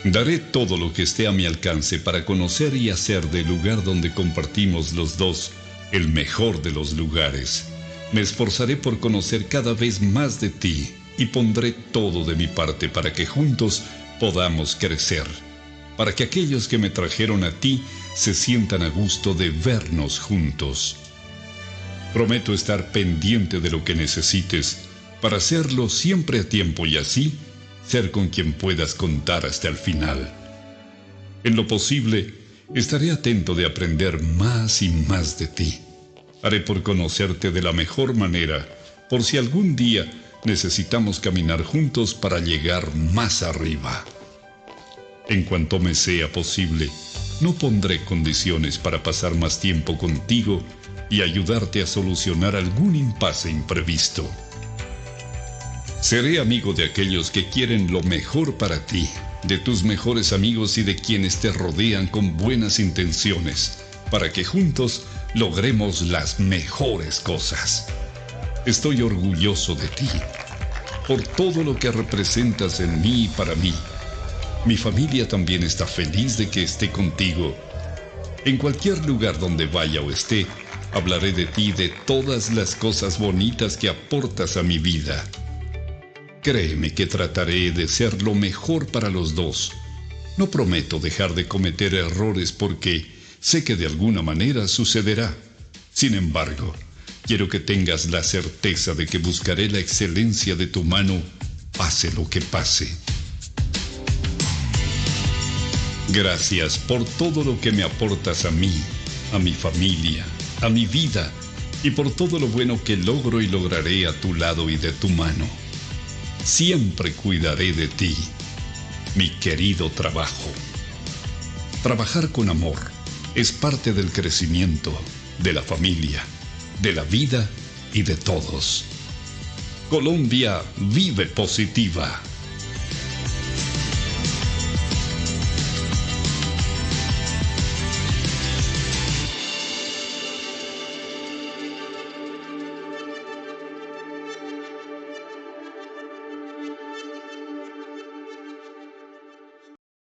Daré todo lo que esté a mi alcance para conocer y hacer del lugar donde compartimos los dos el mejor de los lugares. Me esforzaré por conocer cada vez más de ti y pondré todo de mi parte para que juntos podamos crecer, para que aquellos que me trajeron a ti se sientan a gusto de vernos juntos. Prometo estar pendiente de lo que necesites para hacerlo siempre a tiempo y así ser con quien puedas contar hasta el final. En lo posible, estaré atento de aprender más y más de ti. Haré por conocerte de la mejor manera, por si algún día necesitamos caminar juntos para llegar más arriba. En cuanto me sea posible, no pondré condiciones para pasar más tiempo contigo y ayudarte a solucionar algún impasse imprevisto. Seré amigo de aquellos que quieren lo mejor para ti, de tus mejores amigos y de quienes te rodean con buenas intenciones, para que juntos logremos las mejores cosas. Estoy orgulloso de ti. por todo lo que representas en mí y para mí. Mi familia también está feliz de que esté contigo. En cualquier lugar donde vaya o esté, hablaré de ti y de todas las cosas bonitas que aportas a mi vida. Créeme que trataré de ser lo mejor para los dos. No prometo dejar de cometer errores porque sé que de alguna manera sucederá. Sin embargo, quiero que tengas la certeza de que buscaré la excelencia de tu mano, pase lo que pase. Gracias por todo lo que me aportas a mí, a mi familia, a mi vida y por todo lo bueno que logro y lograré a tu lado y de tu mano. Siempre cuidaré de ti, mi querido trabajo. Trabajar con amor es parte del crecimiento, de la familia, de la vida y de todos. Colombia vive positiva.